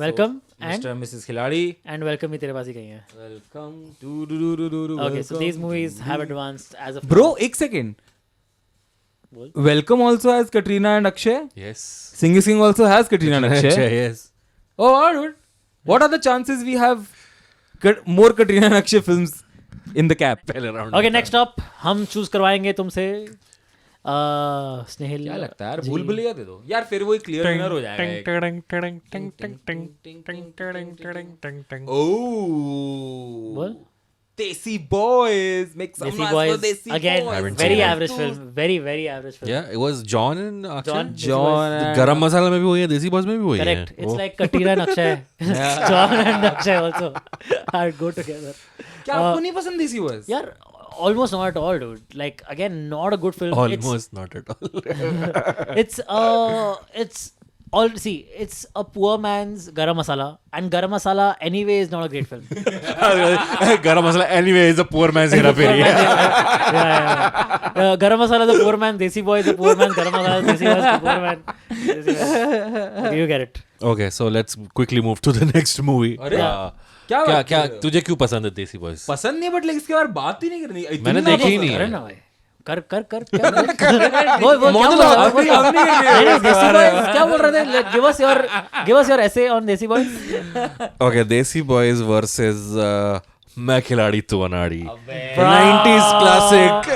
Welcome and
mister missus Khiladi.
Welcome ही तेरे पास ही कहीं है.
Welcome.
Okay, so these movies have advanced as of
Bro,
now.
एक second. Welcome also has Katrina and Akshay.
Yes.
Sing Sing also has Katrina and Akshay.
Yes.
Oh, dude. What are the chances we have more Katrina and Akshay films in the cap?
पहले round.
Okay, next up हम choose करवाएंगे तुमसे स्नेहिल
क्या लगता है यार, भूल भुलैया दे दो यार, फिर वो एक क्लियर विनर हो जाएगा एक।
बोल
Desi Boys, make some
Desi
noise for
Boys
Desi
again,
Boys.
haven't
very
seen it.
average film, very average film.
Yeah, it was John and Akshay.
John, Desi
John
Boys.
and-
गरम मसाला में भी वही है, देसी boss में भी वही है.
Correct. It's like Katrina and Akshay. John and Akshay also. I'd go together.
क्या आपको नहीं पसंद Desi Boys?
Yeah, almost not at all, dude. Like again, not a good film.
Almost not at all.
It's all see. It's a poor man's garam masala, and garam masala anyway is not a great film.
गरम मसाला anyway is a poor man's hera fairy.
Garam masala is a poor man. Desi boy is a poor man. Garam masala is Desi boy is a poor man. Desi boy. You get it.
Okay, so let's quickly move to the next movie.
अरे, क्या
क्या
बात
क्या
कर रहे हो?
तुझे क्यों पसंद है देसी बॉयज?
पसंद नहीं, बट लेकिन इसके बारे में बात ही नहीं करनी। इतनी
मैंने
ना
देखी ही
पसंद
नहीं
है।
अरे ना भाई कर कर कर क्या वो क्या बोल रहा
अब नहीं करनी है।
नहीं, देसी बॉयज क्या बोल रहे थे? give us your essay on देसी बॉयज.
Okay, देसी बॉयज वर्सेस मैं खिलाड़ी तू अनाड़ी. 90s classic.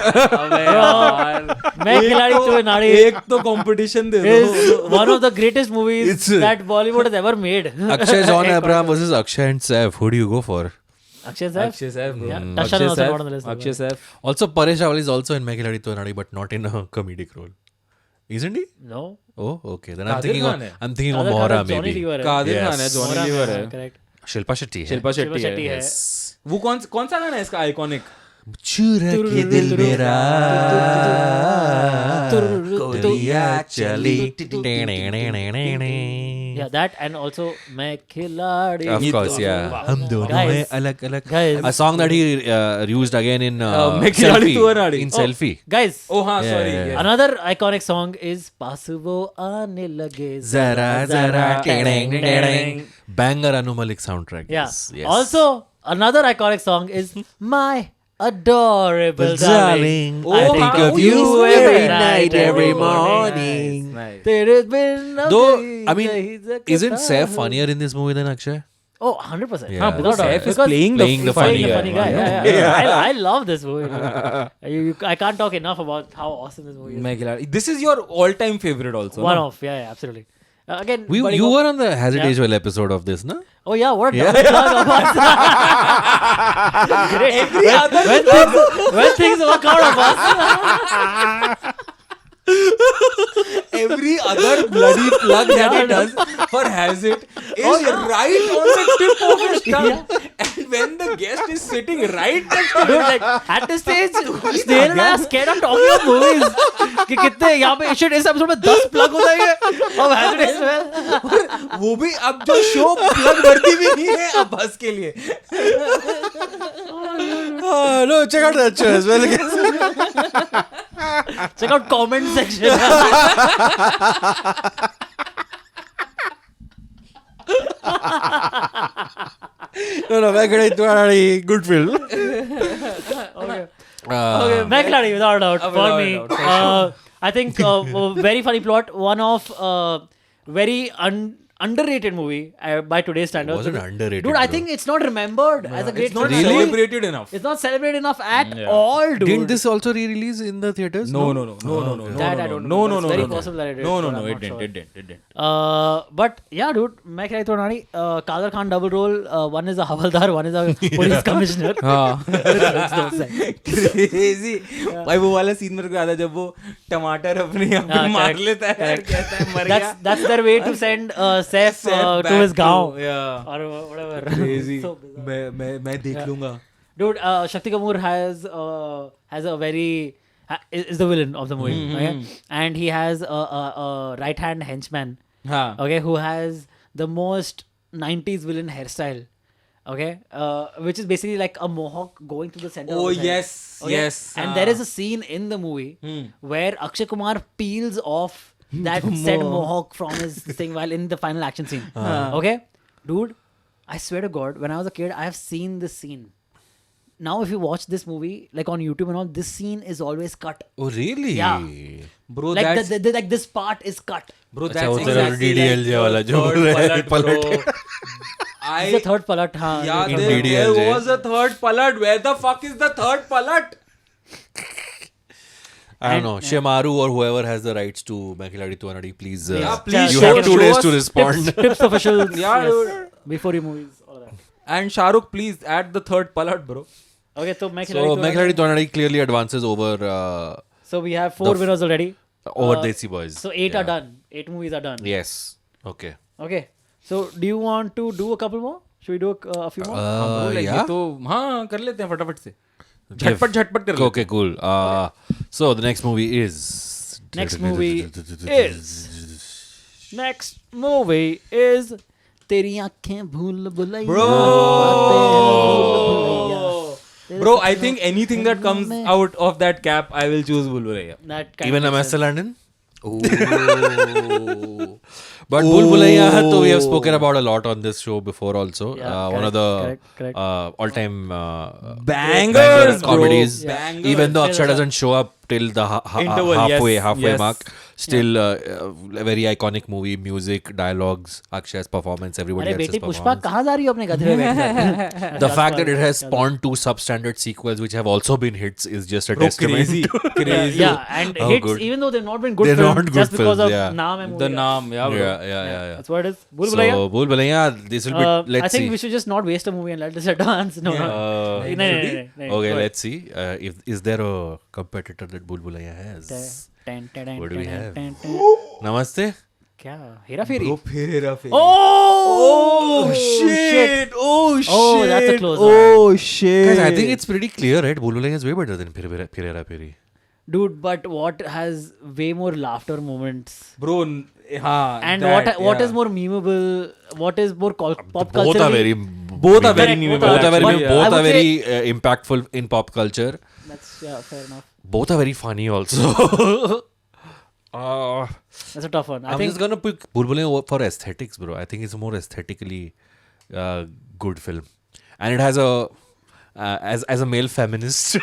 मैं खिलाड़ी तू नाड़ी
एक तो कंपटीशन दे दो।
is one of the greatest movies
It's-
that Bollywood has ever made.
Akshay, John Abraham versus Akshay and Saif. Who do you go for?
Akshay Saif.
Akshay Saif bro.
Yeah, Tasha
Akshay
also
Saif,
not on the list.
Akshay Saif.
Also, Paresh Rawal is also in मैं खिलाड़ी तू अनाड़ी, but not in a comedic role. Isn't he?
No.
Oh, okay. Then I'm
Qadir
thinking of
Khan है।
I'm thinking of
Other
Mohra
Johnny
maybe.
Lever है.
Qadir
Yes.
Khan है, Johnny
Mohra
liver
है,
है,
correct.
Shilpa Shetty है.
शिल्पा
शिल्पा
शेट्टी
शेट्टी
है।
है.
वो कौन सा गाना है इसका आइकॉनिक?
चुरा के दिल मेरा गोलियां चली.
Yeah, that and also मैं खिलाड़ी.
Of course, yeah. हम दोनों
Guys.
हैं अलग अलग.
Guys.
A song that he used again in
मैं खिलाड़ी
Selfie.
तू अनाड़ी.
In
Oh.
Selfie.
Guys,
ओ हाँ,
Yeah,
sorry.
yeah.
another iconic song is पास वो आने लगे
Zara zara
टिंग, टिंग.
Banger Anu Malik soundtrack.
Yeah.
Yes.
Also, another iconic song is My Adorable Darling.
Darling,
I
Oh,
think
हाँ,
of
वो
you
used
every
to
night, every morning.
Nice.
There has been a
Though,
day
I mean,
that he's a
isn't
guitar.
Saif funnier in this movie than Akshay?
Oh, 100%.
Yeah.
Without doubt.
Saif is
Because
playing the
funny
playing the
guy.
funny guy. Yeah. I love this movie. I can't talk enough about how awesome this movie is.
मैं खिलाड़ी। This is your all-time favorite also.
One
no?
off. Yeah, absolutely. Again,
You
buddy cop-
were on the Has It
Yeah.
Aged Well episode of this, no?
Oh yeah, what a double plug of us. Great. When things work out of us.
Every other bloody plug that he does for Has It is right on the tip of his tongue. And when the guest is sitting right next to
Dude, like, at this stage, Snail and I are scared of talking about movies. कि कितने यहाँ पे shit इस episode में 10 plug हो जाएंगे और Has It as well.
वो भी अब जो शो प्लग भरती भी नहीं है अब बस के लिए।
Oh, no, check out that show as well.
Check out comment section.
No, मैं खिलाड़ी तू अनाड़ी, good film.
Okay. Okay, मैं खिलाड़ी without a doubt for
Without a
me.
doubt, for
I think a very funny plot. One of very underrated movie by today's standards.
Wasn't underrated,
dude. I
bro.
think it's not remembered as a great
It's not
film.
celebrated enough.
It's not celebrated enough at
Yeah.
all, dude.
Didn't this also re-release in the theaters?
No.
That I don't know.
No.
It's very possible that it did,
No,
but I'm
it
not
didn't.
sure.
It didn't.
But yeah, dude, मैं खिलाड़ी तो नानी Kader Khan double role. One is a havildar, one is a police commissioner.
Crazy. भाई वो वाला scene मेरे को याद है जब वो टमाटर अपने यहाँ पे मार
correct,
लेता है,
correct.
कहता है मर गया।
That's their way to send Saif to his गाँव
Yeah.
or whatever.
Crazy.
So bizarre.
मैं देख लूंगा।
Dude, Shakti Kapoor has a very is the villain of the movie, okay? And he has a right hand henchman,
हाँ.
okay, who has the most 90s villain hairstyle, okay, which is basically like a mohawk going to the center.
Oh
of his head,
yes,
okay?
yes.
And there is a scene in the movie where Akshay Kumar peels off that said mohawk from his thing while in the final action scene. Okay, dude, I swear to God, when I was a kid, I have seen this scene. Now, if you watch this movie, like on YouTube and all, this scene is always cut.
Oh, really?
Yeah.
Bro,
Like
that's
like this part is cut.
bro,
अच्छा,
that's
वो तेरा
exactly
DDLJ
like
वाला
the
जो
third
बोल रहा है,
pallet, bro.
It's the third palat, हाँ.
Yeah,
In
there
DDLJ.
was a third pallet. Where the fuck is the third pallet?
I don't know. Shemaru or whoever has the rights to Main Khiladi Tu Anadi, please.
please
you
show-
have 2
show
days
us
to respond.
Tips officials.
Yeah,
yes. Before your movies, all of that.
And Shahrukh, please add the third Palat, bro.
Okay, so Main
So
Khiladi Tu
Main
Anadi.
Khiladi Tu Anadi clearly advances over
So we have 4 winners already.
over Desi Boys.
So 8 are done. 8 movies are done.
Yes. Okay.
Okay. So do you want to do a couple more? Should we do a few more?
Bro, like,
yeah.
ये तो हाँ कर लेते हैं फटाफट से झटपट झटपट कर लेते
Okay, cool. So the next movie is.
Next movie is तेरी आँखें भूल भुलैया
Bro.
बातें
Bro, I think anything that comes out of that cap, I will choose Bhul Bhulaiya.
That kind
Even
of
Namaste London? But Bhul Bhulaiya, so we have spoken about a lot on this show before also.
Yeah,
One of the
correct.
all-time
Bangers, bro.
comedies.
Bangers.
Even though Akshay doesn't show up till the
Interval,
halfway
yes.
mark, still a very iconic movie. Music, dialogues, Akshay's performance, everybody
अरे
else's
बेटी Pushpa
performance.
कहाँ जा रही हो अपने गधे में बैठकर?
The fact that it has spawned 2 substandard sequels which have also been hits is just a
Bro,
testament.
crazy. Crazy.
Yeah, and
How
hits
good.
even though they've not been good
They're
films,
not good
just because
films,
of
yeah.
naam and
The
movie.
naam, yeah, bro.
Yeah.
That's what it is. Bhul Bhulaiya.
So Bhul Bhulaiya, this will be.
I
Let's
think
see.
we should just not waste a movie and let this advance. No, no. No.
Okay, let's see. If is there a competitor that Bhul Bhulaiya has? What do we have? Namaste.
क्या हेरा फेरी?
Bro, फिर हेरा फेरी.
Oh
shit! Oh shit!
Oh, that's a close one.
Oh shit!
Guys, I think it's pretty clear, right? Bhul Bhulaiya is way better than Phir Peri.
Dude, but what has way more laughter moments?
Bro, हाँ.
And
that,
what
yeah.
is more memeable? What is more pop
Both
culture?
are very.
Both are very
Correct,
memeable.
both
Both are very,
actually,
yeah.
I
both are
would
very impactful in pop culture.
That's fair enough.
Both are very funny also.
That's a tough one. I
I'm
think
just gonna pick Bhul Bhulaiya for aesthetics, bro. I think it's a more aesthetically good film, and it has a as a male feminist,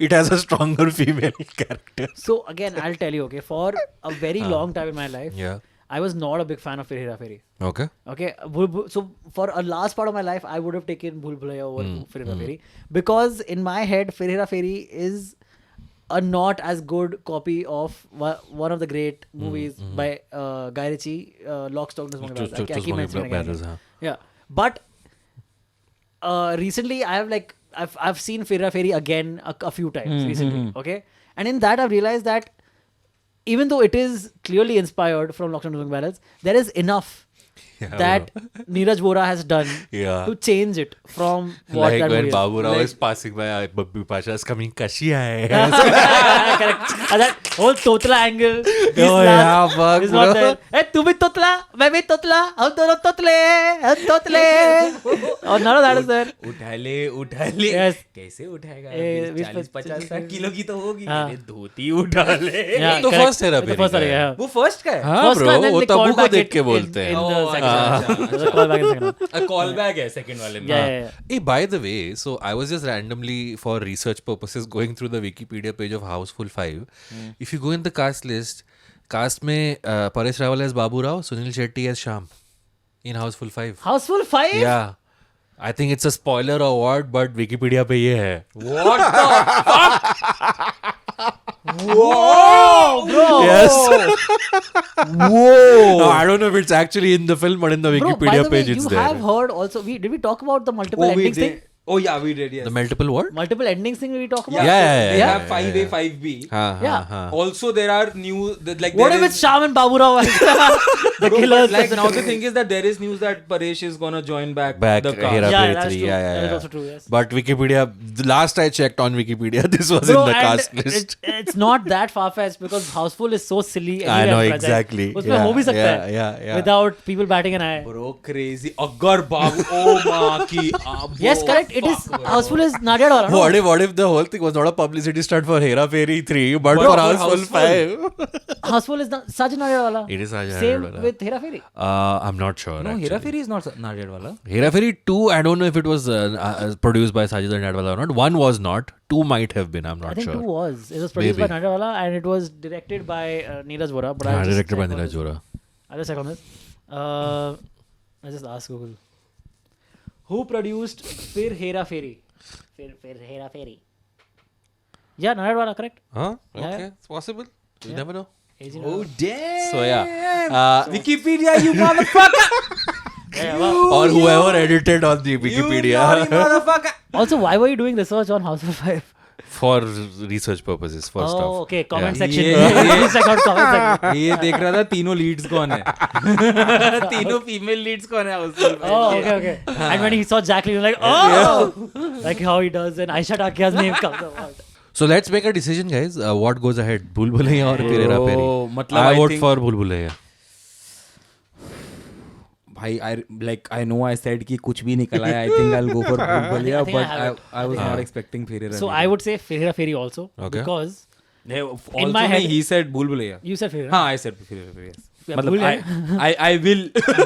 it has a stronger female character.
so. Again, I'll tell you. Okay, for a very long time in my life,
Yeah.
I was not a big fan of Fir Hera Feri.
Okay.
Okay, so for a last part of my life, I would have taken Bhul Bhulaiya over Fir Hera Feri because in my head, Fir Hera Feri is a not as good copy of one of the great movies by Guy Ritchie, Lock, Stock, and Two Smoking Barrels. I keep mentioning it again. Yeah, but recently I've seen Fir Hera Feri again a few times recently. Okay, and in that I've realized that even though it is clearly inspired from Lock, Stock, and Two Smoking Barrels, there is enough that Neeraj Vora has done to change it from what
Like
that
when
movie is.
Babu Rao is passing by, Babbi Pasha is coming, Kashi hai.
Correct. And that whole Totla angle.
Oh, yeah, fuck,
He's not
bro.
there. Hey, tu bhi Totla, मैं भी Totla, हम दोनों Totle. और none of that is there.
उठा ले.
Yes.
कैसे उठाएगा?
ए,
40-50 kilo की तो होगी.
हाँ.
मेरे धोती उठा ले.
Yeah,
तो
correct.
first Hera
The
Feri
first
का
Hera,
है.
yeah.
वो फर्स्ट का है.
हाँ
First
bro,
one, then
वो
they
तब्बू
called
को
back
देख
it
के
in-
बोलते हैं.
in the
Oh,
second
अच्छा,
one. There's a callback in the second one.
A callback है second वाले में.
Yeah.
Hey, by the way, so I was just randomly for research purposes going through the Wikipedia page of Houseful 5. If you go in the cast list, cast में Paresh Rawal as Babu Rao, Sunil Shetty as Sham in Houseful 5.
Houseful 5?
Yeah. I think it's a spoiler award, but Wikipedia पे ये है.
What the fuck?
Whoa, bro.
Yes.
Whoa.
No, I don't know if it's actually in the film, but in the
Bro, by
Wikipedia
the way,
page it's
you
there.
have heard also. Did we talk about the multiple
Oh, we
endings
did.
thing?
Oh yeah, we did. Yes.
The multiple what?
Multiple endings thing we talk about?
Yeah.
They
yeah,
have
yeah,
5A,
yeah.
5B.
Yeah.
Also, there are new like.
What
there
if
is-
it's Sham and Babu Rao? The
Bro,
killers.
but, like now the thing is that there is news that Paresh is gonna join back
Back
the cast.
Hera
Yeah,
Feri
that's
3.
true.
Yeah,
That is
yeah.
also true, yes.
But Wikipedia, the last I checked on Wikipedia, this was
Bro,
in the
and
cast list.
it's not that far-fetched because Houseful is so silly.
I
anyway
know,
and fragile.
exactly.
उसमें
Yeah,
हो भी सकता है.
yeah.
Without people batting an eye.
Bro, crazy. Agar Babu. Oh my ki.
Yes, correct. It is Houseful is Nadia Dora. No?
What if the whole thing was not a publicity stunt for Hera Fairy 3, but
Bro,
for
for
Houseful 5?
Houseful is Sajid Nadia
It is Sajid
Same
Nadiadwala.
with Hera Fairy.
I'm not sure.
No,
actually.
Hera Fairy is not Nadiadwala.
Hera Fairy 2, I don't know if it was produced by Sajid Nadiadwala or not. 1 was not. 2 might have been. I'm not
I think
sure.
2 was. It was produced
Maybe.
by Nadia and it was directed by Neeraj Vora. But I'll just
Directed by
check on
Neeraj
this.
Vora.
I'll just check on this. I just ask Google. Who produced Fir Hera Fairy? Fir Hera Fairy. Yeah, Naradwala, correct.
Huh?
Yeah.
Okay, it's possible. You never know.
AG
Oh damn.
So yeah,
Wikipedia, you motherfucker.
Yeah, well,
or whoever edited on the
You naughty
Wikipedia
motherfucker.
also, why were you doing research on Houseful 5?
for research purposes. First
Oh,
off.
okay. Comment
Yeah.
section.
Yeah.
Please check out comment section.
ये देख रहा था तीनों Leeds कौन है तीनों female Leeds कौन है Houseful 5
Oh, okay. And when he saw Jacqueline, he was like, oh! Like how he does, and Aisha Takia's name comes out.
So let's make a decision, guys. What goes ahead? Bhool Bhulaiya or Phir Hera Pheri?
मतलब
I
I
vote
think-
for Bhool Bhulaiya.
भाई I know I said कि कुछ भी निकला है I think I'll go for Bhool Bhulaiya
I think I
but
have it.
I was not expecting Phir Hera
So I would say Phir Hera Pheri also.
Okay.
Because
also
in my head-
he said Bhool Bhulaiya
you said Phir Hera.
हाँ I said Phir Hera Pheri yes
Yeah,
मतलब
Bhool
I will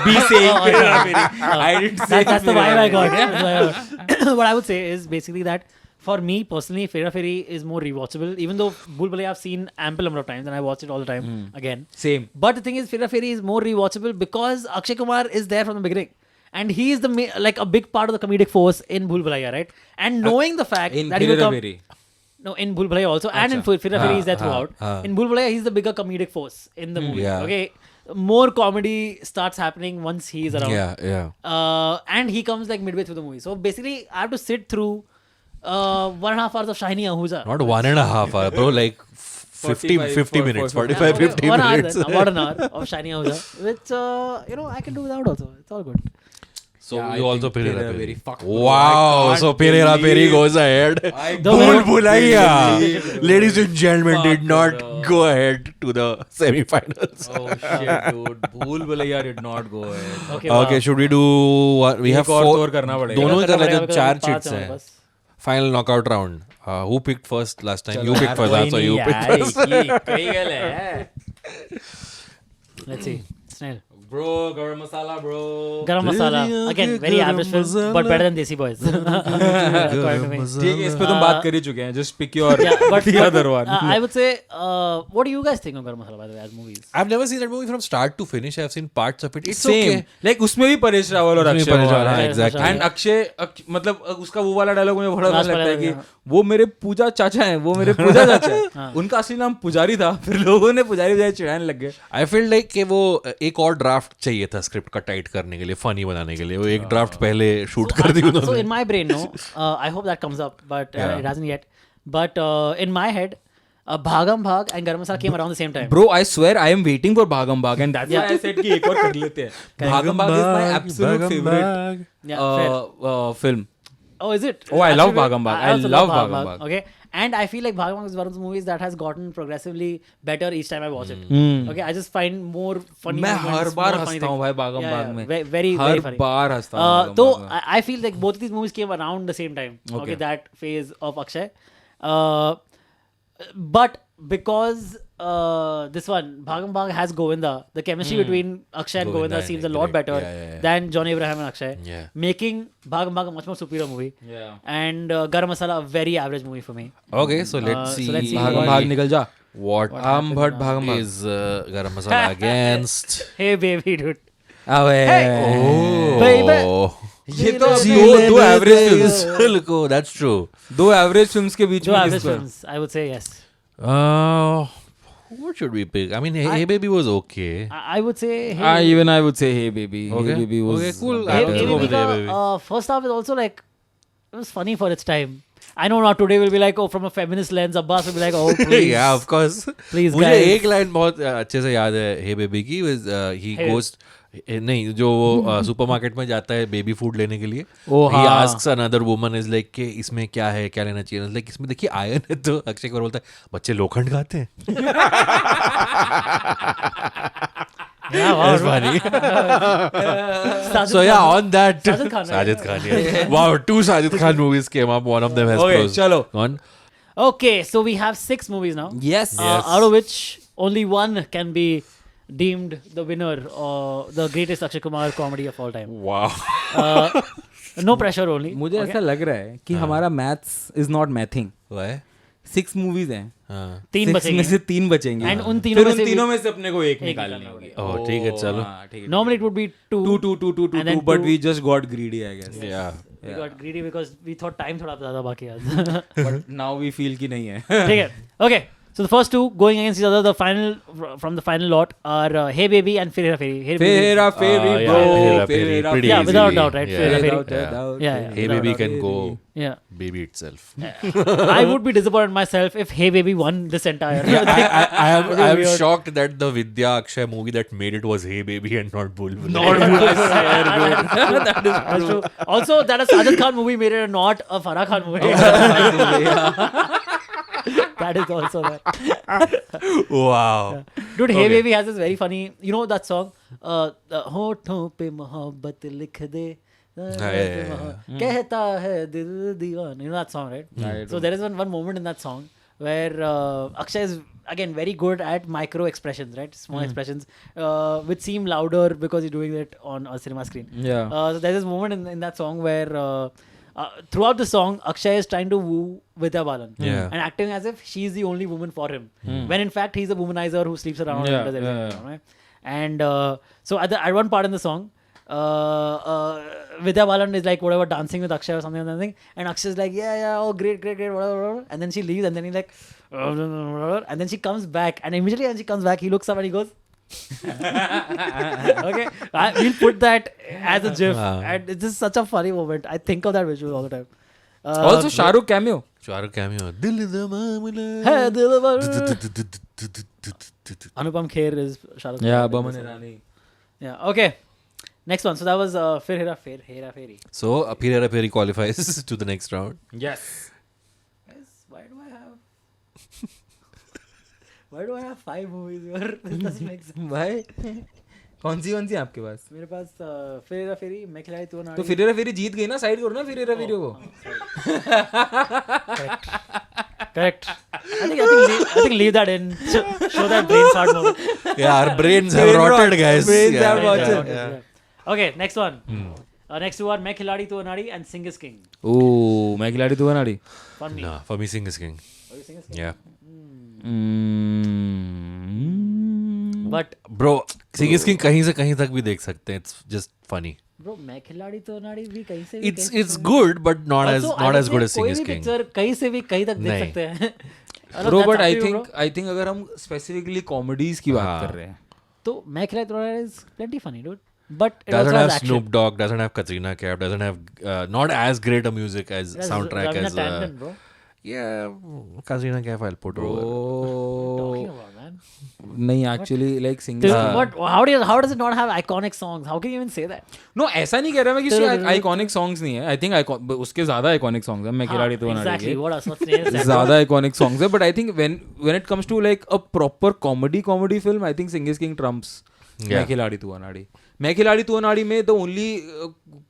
be saying Phir Hera Pheri I didn't say
That's the
Phir
vibe
Hera
I got.
Pheri.
That's the vibe I got. What I would say is basically that for me personally, Phir Hera Pheri is more rewatchable. Even though Bhool Bhulaiya I've seen ample number of times and I watch it all the time again.
Same
But the thing is, Phir Hera Pheri is more rewatchable because Akshay Kumar is there from the beginning. And he is like a big part of the comedic force in Bhool Bhulaiya, right? And knowing the fact
in
that he
Phir
will
Hera
come...
Pheri
No, in Bhool Bhulaiya also. And in Phir Hera Pheri is there throughout. In Bhool Bhulaiya, he's the bigger comedic force in the movie.
Yeah.
Okay? More comedy starts happening once he is around.
Yeah.
And he comes like midway through the movie. So basically, I have to sit through 1.5 hours of Shiny Ahuja.
Not 1.5 hour, bro. Like 50 minutes, 45, 50
1 hour
minutes.
then, about an hour of Shiny Ahuja, which I can do without also. It's all good.
So
Yeah,
you
I
also
think
Phir
Phir
Hera
Hera
Pheri.
Pheri. Fuck, bro, I
Wow.
can't
So Phir Hera Pheri
believe-
goes ahead.
Don't
Bhool
worry.
Bhulaiya. Ladies and gentlemen, did
Fuck,
not
bro.
go ahead to the semi-finals.
Oh shit dude Bhool Bhulaiya did not go ahead
Okay,
Okay, should we do what? We have
एक और
4.
तो और करना पड़ेगा
दोनों ही कर रहे हैं,
because
4
पांच
chits
हैं
हैं.
हमारे पास.
Final knockout round. Who picked first last time?
चलो
You picked
यार,
first.
कोई
That's why you
नहीं
picked
यार,
first.
कई गल है
Let's see. Snail.
bro garam masala bro
Garam masala. Again, very
Garam
average film,
masala.
but better than Desi Boys. According to me.
ठीक है इस पे तुम बात कर ही चुके हैं just pick your
Yeah, but
the other one
I would say, what do you guys think of Garam Masala, by the way, as movies?
I've never seen that movie from start to finish. I've seen parts of it. It's
Same.
okay.
Like उसमें भी परेश रावल और
उसमें
अक्षय
परेश
कुमार
रावल,
हैं.
हाँ, exactly.
And Akshay मतलब उसका वो वाला डायलॉग मुझे बड़ा
Last
लगता है
वाला
कि
हाँ.
वो मेरे पूजा चाचा हैं वो मेरे पूजा चाचा हैं उनका असली नाम पुजारी था फिर लोगों ने पुजारी पुजारी चिढ़ाने लग गए
I feel like कि वो एक और ड्राफ्ट चाहिए था स्क्रिप्ट का टाइट करने के लिए, फनी बनाने के लिए. वो एक ड्राफ्ट पहले शूट कर दी
So
उन्होंने.
in my brain, no, I hope that comes up, but
Yeah.
it hasn't yet. But in my head, Bhagam Bhag and Garam Masala came around the same time.
Bro, I swear I am waiting for Bhagam Bhag and that's why
Yeah.
I said कि एक और कर लेते हैं. Bhagam Bhag is my absolute favorite
Yeah, fair.
film.
Oh, is it?
Oh, I love
Actually,
Bhagam Bhag. I
also
love Bhagam Bhag.
Okay. And I feel like Bhagam Bhag is one of those movies that has gotten progressively better each time I watch it. Okay, I just find more funny
मैं
moments,
हर बार
more funny
हंसता हूँ
things.
भाई Bhagam
Yeah,
Bhag
yeah,
में.
very, very
हर
funny.
बार हंसता हूँ Bhagam
Though
Bhag में.
I feel like both of these movies came around the same time. Okay, that phase of Akshay. But because this one, Bhagam Bhag has Govinda, the chemistry between Akshay and
Govinda
Govinda
and
seems a lot
correct.
better
Yeah.
than John Abraham and Akshay,
Yeah.
making Bhagam Bhag a much more superior movie.
Yeah.
And Garam Masala a very average movie for me.
Okay, so let's see.
so let's see
Bhagam Bhag निकल जा.
What
Am Bhatt Bhagam Bhag.
is Garam Masala against?
Hey baby dude.
अबे
Baby.
ये तो दो average films
को, that's true.
दो average films के बीच
Two
में
average
किसको
films, I would say yes.
What should we pick? I mean, Hey Baby was okay.
I would say Hey
even I would say Hey Baby.
Okay.
Hey Baby was
Okay, cool.
Hey,
Let's
Hey
go
Baby
with Hey
ka,
Baby.
first half is also like, it was funny for its time. I know now today will be like, oh, from a feminist lens, Abbas will be like, oh, please.
Yeah, of course.
Please,
मुझे
guys.
एक line बहुत अच्छे से याद है Hey Baby की. Was he
Hey.
goes नहीं जो वो सुपरमार्केट में जाता है बेबी फूड लेने के लिए.
Oh,
he
हाँ.
asks another woman is like कि इसमें क्या है, क्या लेना चाहिए. Like इसमें देखिए आयरन है. तो अक्षय कुमार बोलता है बच्चे लोखंड खाते हैं.
Yeah, wow.
That's funny.
Sajid
So yeah,
Khan.
on that
Sajid Khan, right?
Sajid Khan, yeah. Wow, 2 Sajid Khan movies came up. One of them has
Okay,
closed.
चलो.
Gone.
Okay, so we have 6 movies now.
Yes.
Out of which only one can be deemed the winner or the greatest Akshay Kumar comedy of all time.
Wow.
No pressure only.
मुझे ऐसा लग रहा है कि हमारा maths is not mathing.
Why?
6 movies हैं.
हाँ.
3
Six
बचेंगे.
में से 3 बचेंगे.
And उन तीनों
फिर
में
उन
से भी-
तीनों में से अपने को एक
निकालना
निकालनी होगी.
Oh, ठीक है, चलो.
हाँ, ठीक है.
Normally it would be 2.
Two,
And then
but
two.
we just got greedy, I guess.
Yeah.
We got greedy because we thought time थोड़ा ज़्यादा बाकी है.
But now we feel कि नहीं है.
ठीक है. Okay. So the first two going against each other, the final from the final lot are Hey Baby and Fir Hera Feri. Hey Baby.
Hera Feri,
yeah,
bro.
Hera Feri,
Hera
pretty
Yeah,
Feri.
without
easily.
doubt, right?
Yeah.
Fir Hera Feri.
Without a doubt.
Yeah, yeah.
Hey
without
baby
doubt.
can go
Yeah.
baby itself.
I would be disappointed in myself if Hey Baby won this entire.
I am
weird.
shocked that the Vidya Akshay movie that made it was Hey Baby and not Bulbul.
That's true. Also, that a Sajid Khan movie made it not a Farah Khan movie. That is also there.
Wow.
Dude, Hey Baby has this very funny, you know that song? होठों पे मोहब्बत लिख दे. कहता है दिल दीवाना. You know that song, right? So there is one moment in that song where Akshay is again very good at micro expressions, right? Small expressions, which seem louder because he's doing it on a cinema screen.
Yeah.
So there's this moment in that song where throughout the song, Akshay is trying to woo Vidya Balan
Yeah.
and acting as if she's the only woman for him, when in fact he's a womanizer who sleeps around
Yeah,
and does everything,
yeah.
right? And so at one part in the song, Vidya Balan is like whatever dancing with Akshay or something, and Akshay is like yeah, oh great, whatever, and then she leaves, and then he's like, and then she comes back, and immediately when she comes back, he looks up and he goes. Okay, we'll put that as a gif, and it's just such a funny moment. I think of that visual all the time.
Also, Shah Rukh cameo.
Shahrukh cameo. Dil da maamla.
Hey, Anupam Kher is Shah Rukh.
Yeah, Baman Irani.
Yeah. Okay. Next one. So that was Fir Hera Feri.
So Fir Hera Feri qualifies to the next round.
Yes.
Guys, why do I have 5 movies here? This doesn't make sense.
भाई कौन सी है आपके पास?
मेरे पास फिर हेरा फेरी, मैं खिलाई तू ना.
तो फिर हेरा फेरी जीत गई ना, साइड करो ना फिर हेरा फेरी को.
Correct. I think leave that in. Show that brain fart moment.
Yeah, our brains have
Brain
rotted,
rot.
guys.
Brains
Yeah.
have rotted.
Yeah,
Yeah.
yeah. Okay, next one. Next two are मैं खिलाड़ी तू अनाड़ी and Sing is King.
ओह मैं खिलाड़ी तू नाड़ी.
For me.
No, for me, Sing is King.
Oh, you Sing is King?
Yeah.
But
Bro, Sing is King कहीं से कहीं तक भी देख सकते हैं. It's just funny.
bro, मैं खिलाड़ी तो अनाड़ी भी कहीं से भी
It's good, but not
Also, I
not
would
as good
say
as Sing
कोई
is
भी
King.
picture कहीं से भी कहीं तक देख
नहीं.
सकते हैं.
Bro,
That's
but
up
I
to you, bro.
think अगर हम specifically comedies की बात कर रहे हैं.
तो मैं खिलाड़ी तो अनाड़ी is plenty funny, dude. But it
Doesn't
also
have
has action.
Snoop Dogg, doesn't have Katrina Kaif, doesn't have not as great a music as
That's
soundtrack
Ravina
as
Tandon, bro.
yeah, Katrina Kaif I'll put over.
Talking
Bro,
about, man.
नहीं actually like
Dude,
single.
what? How does it not have iconic songs? How can you even say that?
No, ऐसा नहीं कह रहा मैं कि उसके iconic songs नहीं है. I think उसके ज़्यादा iconic songs हैं. मैं खिलाड़ी तो नाड़ी
Exactly.
के.
What else? What's the name?
ज़्यादा iconic songs है. But I think when it comes to like a proper comedy film, I think Sing is King trumps.
Yeah.
मैं खिलाड़ी तू अनाड़ी. मैं खिलाड़ी तू अनाड़ी में the only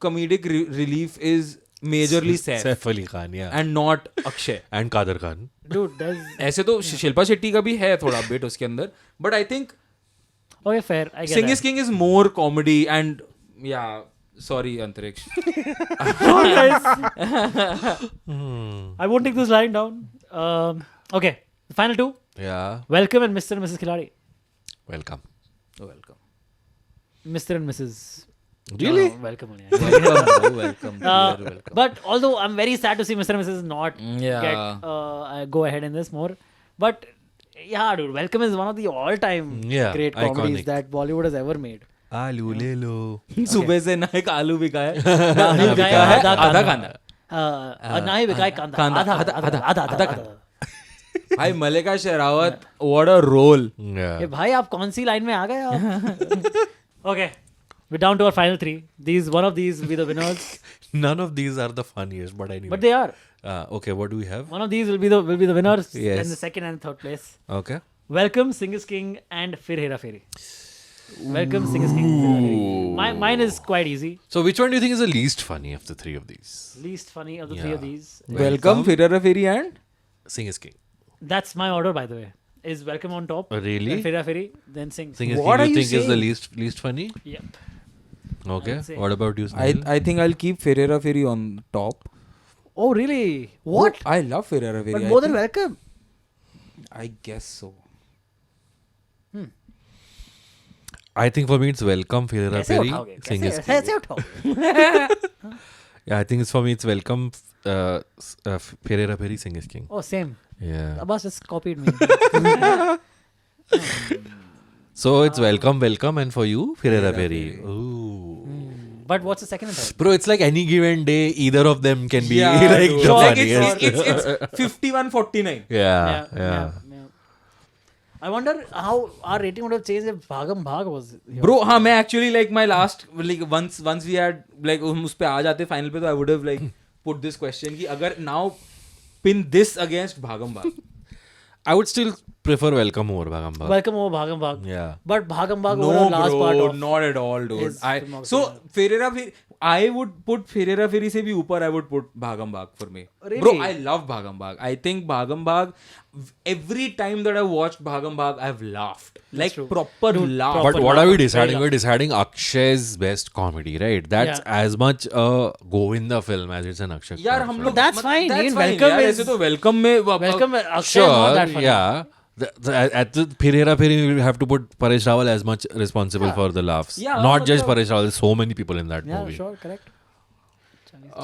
comedic relief is majorly Saif
Saif Ali Khan, yeah.
and not Akshay.
And Kader Khan.
Dude, there's
ऐसे तो शिल्पा शेट्टी का भी है थोड़ा bit उसके अंदर. But I think
okay, fair. I get
Sing
that.
is King is more comedy and yeah. Sorry, Antariksh.
I won't take this lying down. Okay, the final two.
Yeah.
Welcome and Mr. and Mrs. Khiladi.
Welcome.
Oh, welcome.
Mr. and Mrs.
Really?
No, welcome. only.
Welcome, bro. Welcome. You are welcome.
But although I'm very sad to see Mr. and Mrs. not
Yeah.
get go ahead in this more. But yeah, dude, Welcome is one of the all-time
Yeah,
great comedies
iconic.
that Bollywood has ever made.
Aloo le lo.
सुबह से ना एक आलू बिका है
नहीं बिकाया,
आधा कांदा
ना ही बिकाए कांदा
कांदा,
आधा
आधा भाई Mallika Sherawat what a role
Yeah.
ये भाई आप कौन सी लाइन में आ गए आप? Okay, we're down to our final three. One of these will be the winners,
None of these are the funniest, but anyway.
but they are.
Okay, what do we have?
One of these will be the winners
Yes.
in the second and third place.
Okay.
Welcome, Sing is King, and Fir Hera Feri. Welcome, Sing is King. Fir Hera Feri. Mine is quite easy.
So which one do you think is the least funny of the three of these?
Least funny of the three of
Yeah.
these.
Welcome फिर हेरा फेरी and
Sing is King.
That's my order, by the way. Is Welcome on top,
Really?
then Fir Hera Feri, then Sing.
Sing is
What
King
are
you
you
think is the
saying?
least funny?
Yep.
Okay.
say.
What about you, Snehal?
I think I'll keep फिर हेरा फेरी on top.
Oh, really? What?
I love फिर हेरा फेरी.
But more than Welcome?
I guess so.
I think for me it's Welcome, Fir Hera
कैसे
Feri,
उठाओगे?
Sing is
कैसे
King.
उठाओगे?
Yeah, I think it's for me. It's Welcome, Perera Peri, Sing is King.
Oh, same.
Yeah.
Abbas just copied me.
So it's Welcome, and for you, Perera Peri. Ooh.
But what's the second and third?
Bro, it's like any given day, either of them can be
Yeah,
like
dude.
the
Like
funniest.
it's 51-49.
Yeah.
I wonder how our rating would have changed if Bhagam Bhag was here.
Bro, हाँ मैं actually like my last like once we had like हम उस पे आ जाते final पे तो I would have like put this question कि अगर now pin this against Bhagam Bhag.
I would still prefer Welcome over Bhagam Bhag.
Welcome over Bhagam Bhag.
Yeah.
But Bhagam Bhag
No,
over a large
bro,
part of
not at all, dude.
his filmography.
So Ferreira Feri, I would put Ferreira Feri से भी ऊपर I would put Bhagam Bhag for me.
Really?
Bro, I love Bhagam Bhag. I think Bhagam Bhag, every time that I watched Bhagam Bhag, I've laughed. Like
true.
proper laugh.
But what are we deciding?
Very
We're deciding Akshay's best comedy, right? That's
Yeah.
as much a Govinda film as it's an Akshay.
यार
Kumar
हम
film.
लोग
That's fine.
That's
Even
fine.
Welcome
यार,
is-
ऐसे तो Welcome में
Welcome Akshay is not
Sure,
that funny.
yeah. At the Perera Peri, we have to put Paresh Rawal as much responsible for the laughs.
Yeah,
Not just
मतलब-
Paresh Rawal. There's so many people in that
Yeah,
movie.
sure, correct.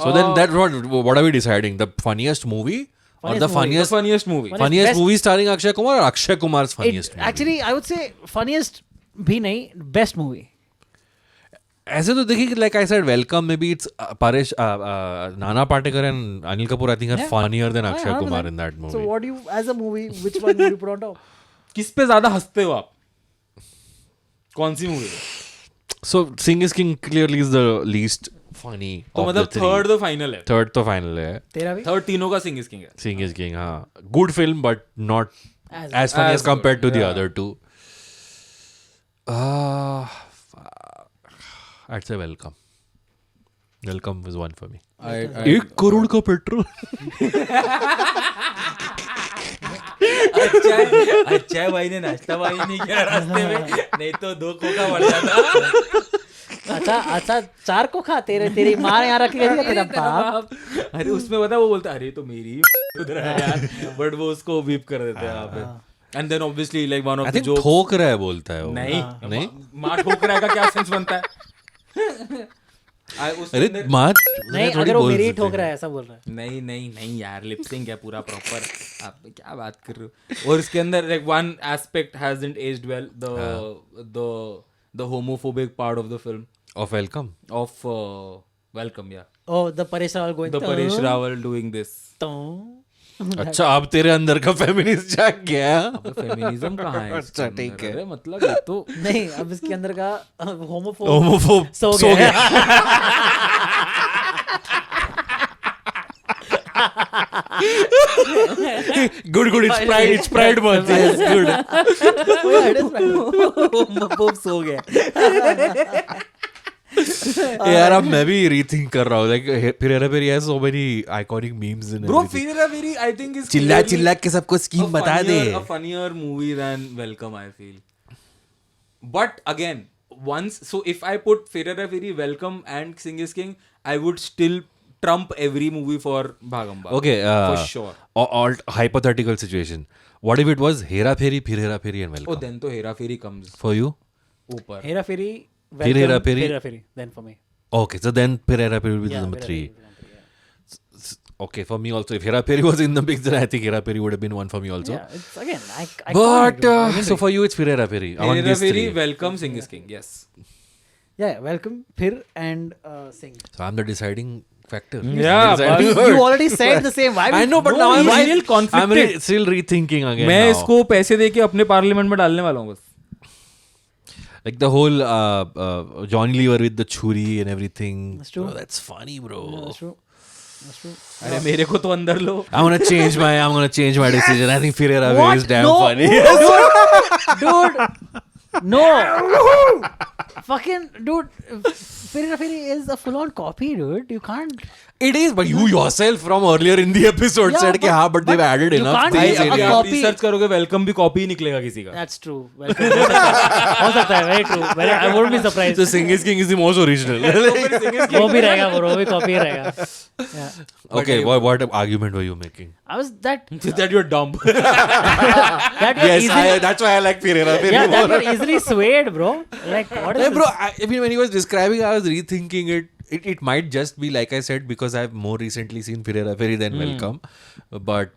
So then that's what are we deciding? The funniest movie? Or the
Funniest movie.
The
funniest
funniest movie.
Funny-
funniest
best-
movie starring Akshay Kumar or Akshay Kumar's funniest movie?
Actually, I would say funniest भी नहीं, best movie.
ऐसे तो देखिए like I said, Welcome, maybe it's Paresh, Nana Patekar and Anil Kapoor I think are
Yeah.
funnier than
Yeah,
Akshay
100%.
Kumar in that movie.
So what do you, as a movie, which one would you put on top?
किस पे ज्यादा हंसते हो आप? कौन सी movie?
So Sing is King clearly is the least funny
तो
of
मतलब
the three.
Third तो फाइनल है.
Third तो final है.
तेरा भी?
थर्ड तीनों का सिंग इज किंग है.
Sing is King, हाँ. Good film but not
As-
as funny
as
as compared
good,
to the
yeah.
other two. I'd say Welcome. Welcome is one for me. 1 crore का petrol.
अच्छा है भाई ने नाश्ता भाई नहीं किया रास्ते में, नहीं तो 2 कोका बढ़ जाता.
अच्छा 4 को खा तेरी माँ यहाँ रख गई तेरा बाप.
अरे उसमें बता वो बोलता अरे तो मेरी उधर है यार, बट वो उसको बीप कर देते हैं यहाँ पे. And then obviously like one
I
of the
think
jokes.
ठोक रहा है बोलता है वो.
नहीं माँ ठोक रहा है का क्या सेंस बनता है?
अरे माँ
नहीं, अगर वो मेरी ही ठोक रहा है ऐसा बोल रहा है.
नहीं यार, लिपसिंग है पूरा प्रॉपर. आप क्या बात कर रहे हो? और इसके अंदर like one aspect hasn't aged well, the homophobic part of the film
of Welcome.
Of welcome. या
Oh, the Paresh Rawal going.
The Paresh Rawal doing this.
अच्छा अब तेरे अंदर का फेमिनिस्ट जाग गया.
फेमिनिज्म कहाँ है?
अच्छा, ठीक है.
अरे मतलब ये तो
नहीं, अब इसके अंदर का होमोफोब
होमोफोब
सो
सो
गया.
Good it's pride month. Yes, good.
Homophobe सो गया.
यार अब मैं भी रीथिंक कर रहा हूँ. Like Perera Peri has so many iconic memes in
bro,
everything.
Ferreira Peri I think is
चिल्ला
clearly
चिल्ला के सबको स्कीम बता दे.
a funnier movie than Welcome, I feel. But again, so if I put Ferreira Peri, Welcome and Sing is King, I would still trump every movie for Bhagam Bhag.
Okay,
for sure.
Hypothetical situation. What if it was Hera Peri, Phir Hera Peri and Welcome?
Oh, then to Hera Fairy comes
For you?
ऊपर.
Hera Fairy.
फिर हेरा फेरी.
Hera Fairy. Then for me.
Okay, so then Hera Peri will be the
Yeah,
number
Hera
3.
Fairy will be number three, yeah.
Okay, for me also. If Hera Peri was in the mix, then I think Hera Peri would have been one for me also.
Yeah, it's again. I
But
can't
so for you, it's Hera Peri. Among
Hera
these
Fairy,
three.
Welcome, Sing is King. Yes.
Yeah, Welcome, Phir and Sing.
So I'm the deciding factor.
Yeah,
I'm the deciding
but
word.
You already said the same. Why?
I know, but
No,
now I'm
he's
still
still conflicted.
I'm still rethinking again.
मैं
now.
इसको पैसे दे के अपने parliament में डालने वाला हूँ बस.
Like the whole Johnny Lever with the churi and everything.
That's true.
Bro, that's funny, bro.
That's true. That's true.
अरे मेरे को तो अंदर लो.
I'm gonna change my decision. I think Ferreira Peri is damn
No.
funny.
Dude. No. Fucking dude. Ferreira Fairy is a full-on copy, dude. You can't.
It is, but you yourself from earlier in the episode
Yeah,
said कि हाँ, but they've added
you
enough
can't
things
say
in
a
it.
आप
copy-
research करोगे welcome भी copy ही निकलेगा किसी का.
That's true. Welcome. हो सकता है. Very true. Very. I wouldn't be surprised.
So Sing is King is the most original.
वो भी रहेगा, वो भी copy ही रहेगा. Yeah.
Okay, what argument were you making?
I was that.
that you're dumb.
That was
Yes,
easily.
that's why I like Ferreira Peri
Yeah, that
more.
were easily swayed, bro. Like what is
Hey,
this?
bro, I mean, when he was describing, I was rethinking it. it might just be like I said because I've more recently seen Phir Hera Pheri than Welcome, but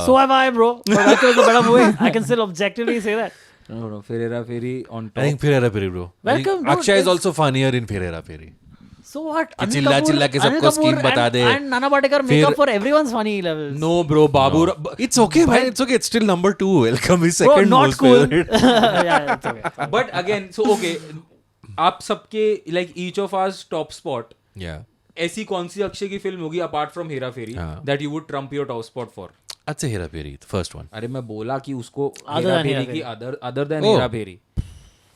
So have I, bro. But Welcome is a better movie. I can still objectively say that.
No, Phir Hera Pheri on top.
I think Phir Hera Pheri, bro. I think
Welcome, dude,
Akshay is
it's-
also funnier in Phir Hera Pheri.
So what?
कि चिल्ला चिल्ला के सबको scheme बता दे.
And Nana Patekar make up for everyone's funny levels.
No, bro, Babu.
It's okay, man. It's okay. It's still number 2. Welcome is
Bro,
second
not
most
cool.
favorite.
Yeah, it's okay.
But again, so okay, आप सबके like each of us top spot.
Yeah.
ऐसी कौन सी अक्षय की film होगी apart from Hera फेरी
हाँ.
that you would trump your top spot for?
I'd say Hera Pheri, the first one.
अरे मैं बोला कि उसको
Other
हेरा
than
फेरी
हेरा
की
फेरी.
other than
Oh.
Hera Pheri,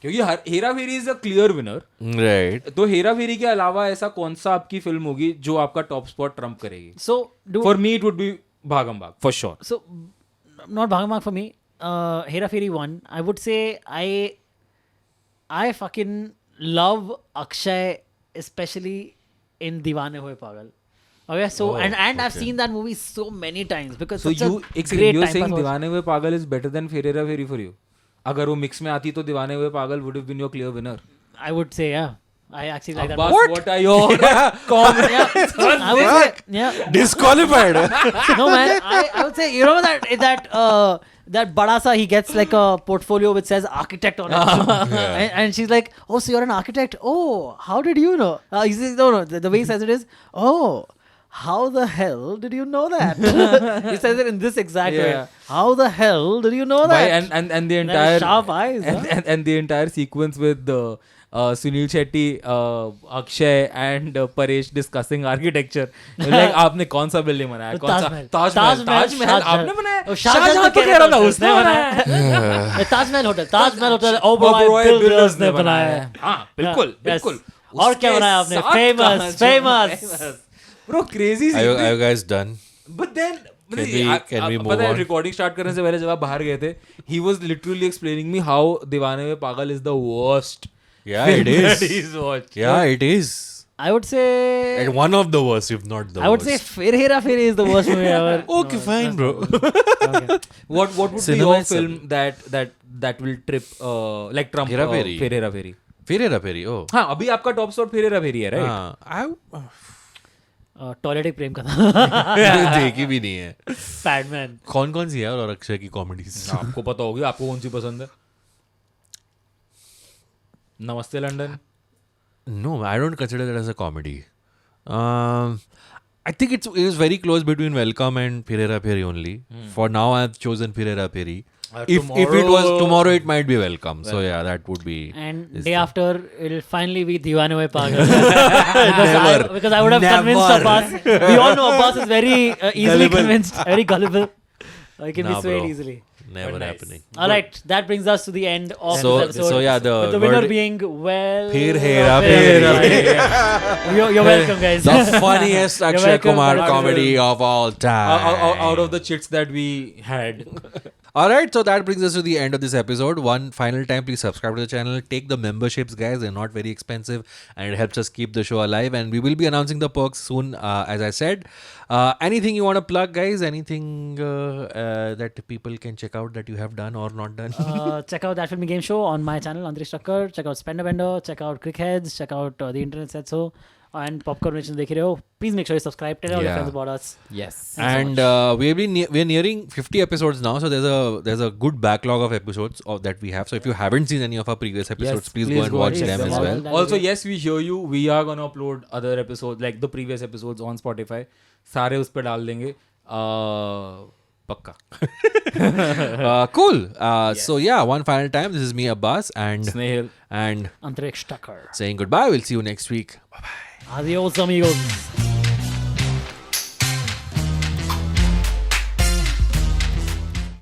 क्योंकि Hera Pheri is a clear winner.
Right.
तो हेरा फेरी के अलावा ऐसा कौन सा आपकी फिल्म होगी जो आपका टॉप स्पॉट ट्रम्प करेगी?
So, do
for me it would be Bhagam Bhag for sure.
so not Bhagamak for me. Hera Fairy 1. I would say I fucking love Akshay, especially in Deewane Hoye Pagal. Okay, so and I've seen that movie so many times because
So
such
you
a great
you're
time
saying
pass was.
दीवाने हुए पागल is better than फिर हेरा फेरी for you? अगर वो mix में आती तो Deewane Hue Pagal would have been your clear winner.
I would say yeah. I actually like that.
Abbas,
movie.
what are your comments?
Yeah, I would say yeah.
Disqualified.
No man, I would say you know that bada sa he gets like a portfolio which says architect on it, and she's like, oh, so you're an architect? Oh, how did you know? He says no. The way he says it is, oh, how the hell did you know that? He says it in this exact way.
Yeah.
How the hell did you know
By,
that?
and the
And
entire
sharp eyes. Huh?
and the entire sequence with the Sunil Shetty, Akshay and Paresh discussing architecture. Like आपने कौन सा building बनाया? कौन सा? ताजमहल आपने बनाया? शाहजहां तो कह रहा था उसने बनाया.
Taj Mahal hotel oh bro,
Oberoi
builders
Builders
ने बनाया है.
हाँ, बिल्कुल
Yes.
बिल्कुल.
और क्या
उसके
बनाया आपने?
साथ
Famous.
Bro, crazy
Are you guys done?
But then
Can we move
पता है
on?
रिकॉर्डिंग स्टार्ट करने से पहले जब आप बाहर गए थे, he was literally explaining me how दीवाने में पागल is the worst.
Yeah, it is.
that he's watched.
Yeah, it is.
I would say
And one of the worst, if not the
I would say
worst.
Fir Hera Fairy is the worst movie ever.
Okay, fine, bro.
What would be
Cinema
your
is
film that will trip like Trump
Hera फेरी.
फिर हेरा फेरी?
Phir Hera Pheri. Oh.
हाँ, अभी आपका top spot फिर हेरा फेरी है, right?
Toilet एक प्रेम कथा.
देखी भी नहीं है.
Padman.
कौन सी है और अक्षय की कॉमेडीज?
आपको पता होगी, आपको कौन सी पसंद है? नमस्ते London.
No, I don't consider that as a comedy. I think it is very close between Welcome and Phir Hera Pheri only. For now, I've chosen Phir Hera Pheri. If it was tomorrow, it might be Welcome. So yeah, that would be.
And
this
day
thing.
after, it'll finally be Deewane Hoye Pagal. because I would have convinced Abbas. We all know Abbas is very easily convinced, very gullible. He can be
Nah,
swayed
bro.
easly.
Never happening.
All right, that brings us to the end of
So-
this episode.
so yeah, the
With the winner
word-
being
Phir Hera Pheri.
You're welcome, guys.
The funniest
You're
Akshay
welcome,
Kumar
welcome.
comedy of all time.
out of the chits that we had.
All right, so that brings us to the end of this episode. One final time, please subscribe to the channel. Take the memberships, guys. They're not very expensive and it helps us keep the show alive. And we will be announcing the perks soon, as I said. Anything you want to plug, guys? Anything that people can check out that you have done or not done?
Check out That Filmy Game Show on my channel, Andrish Tucker. Check out Spender Bender. Check out Crickheads. Check out The Internet Said So. And Popcorn Nation dekh rahe ho. Please make sure you subscribe. Tell all your
Yeah.
friends about us.
Yes.
And we're nearing 50 episodes now, so there's a good backlog of episodes that we have. So if you haven't seen any of our previous episodes, please go and watch
watch
them
them.
as
All
well.
that
Also,
is it.
yes, we hear you. We are gonna upload other episodes, like the previous episodes on Spotify. सारे उस पे डाल देंगे. पक्का.
Cool. So yeah, one final time. This is me, Abbas, and
Snehal.
and
Andrish Tucker.
saying goodbye. We'll see you next week. Bye bye.
Adios, amigos.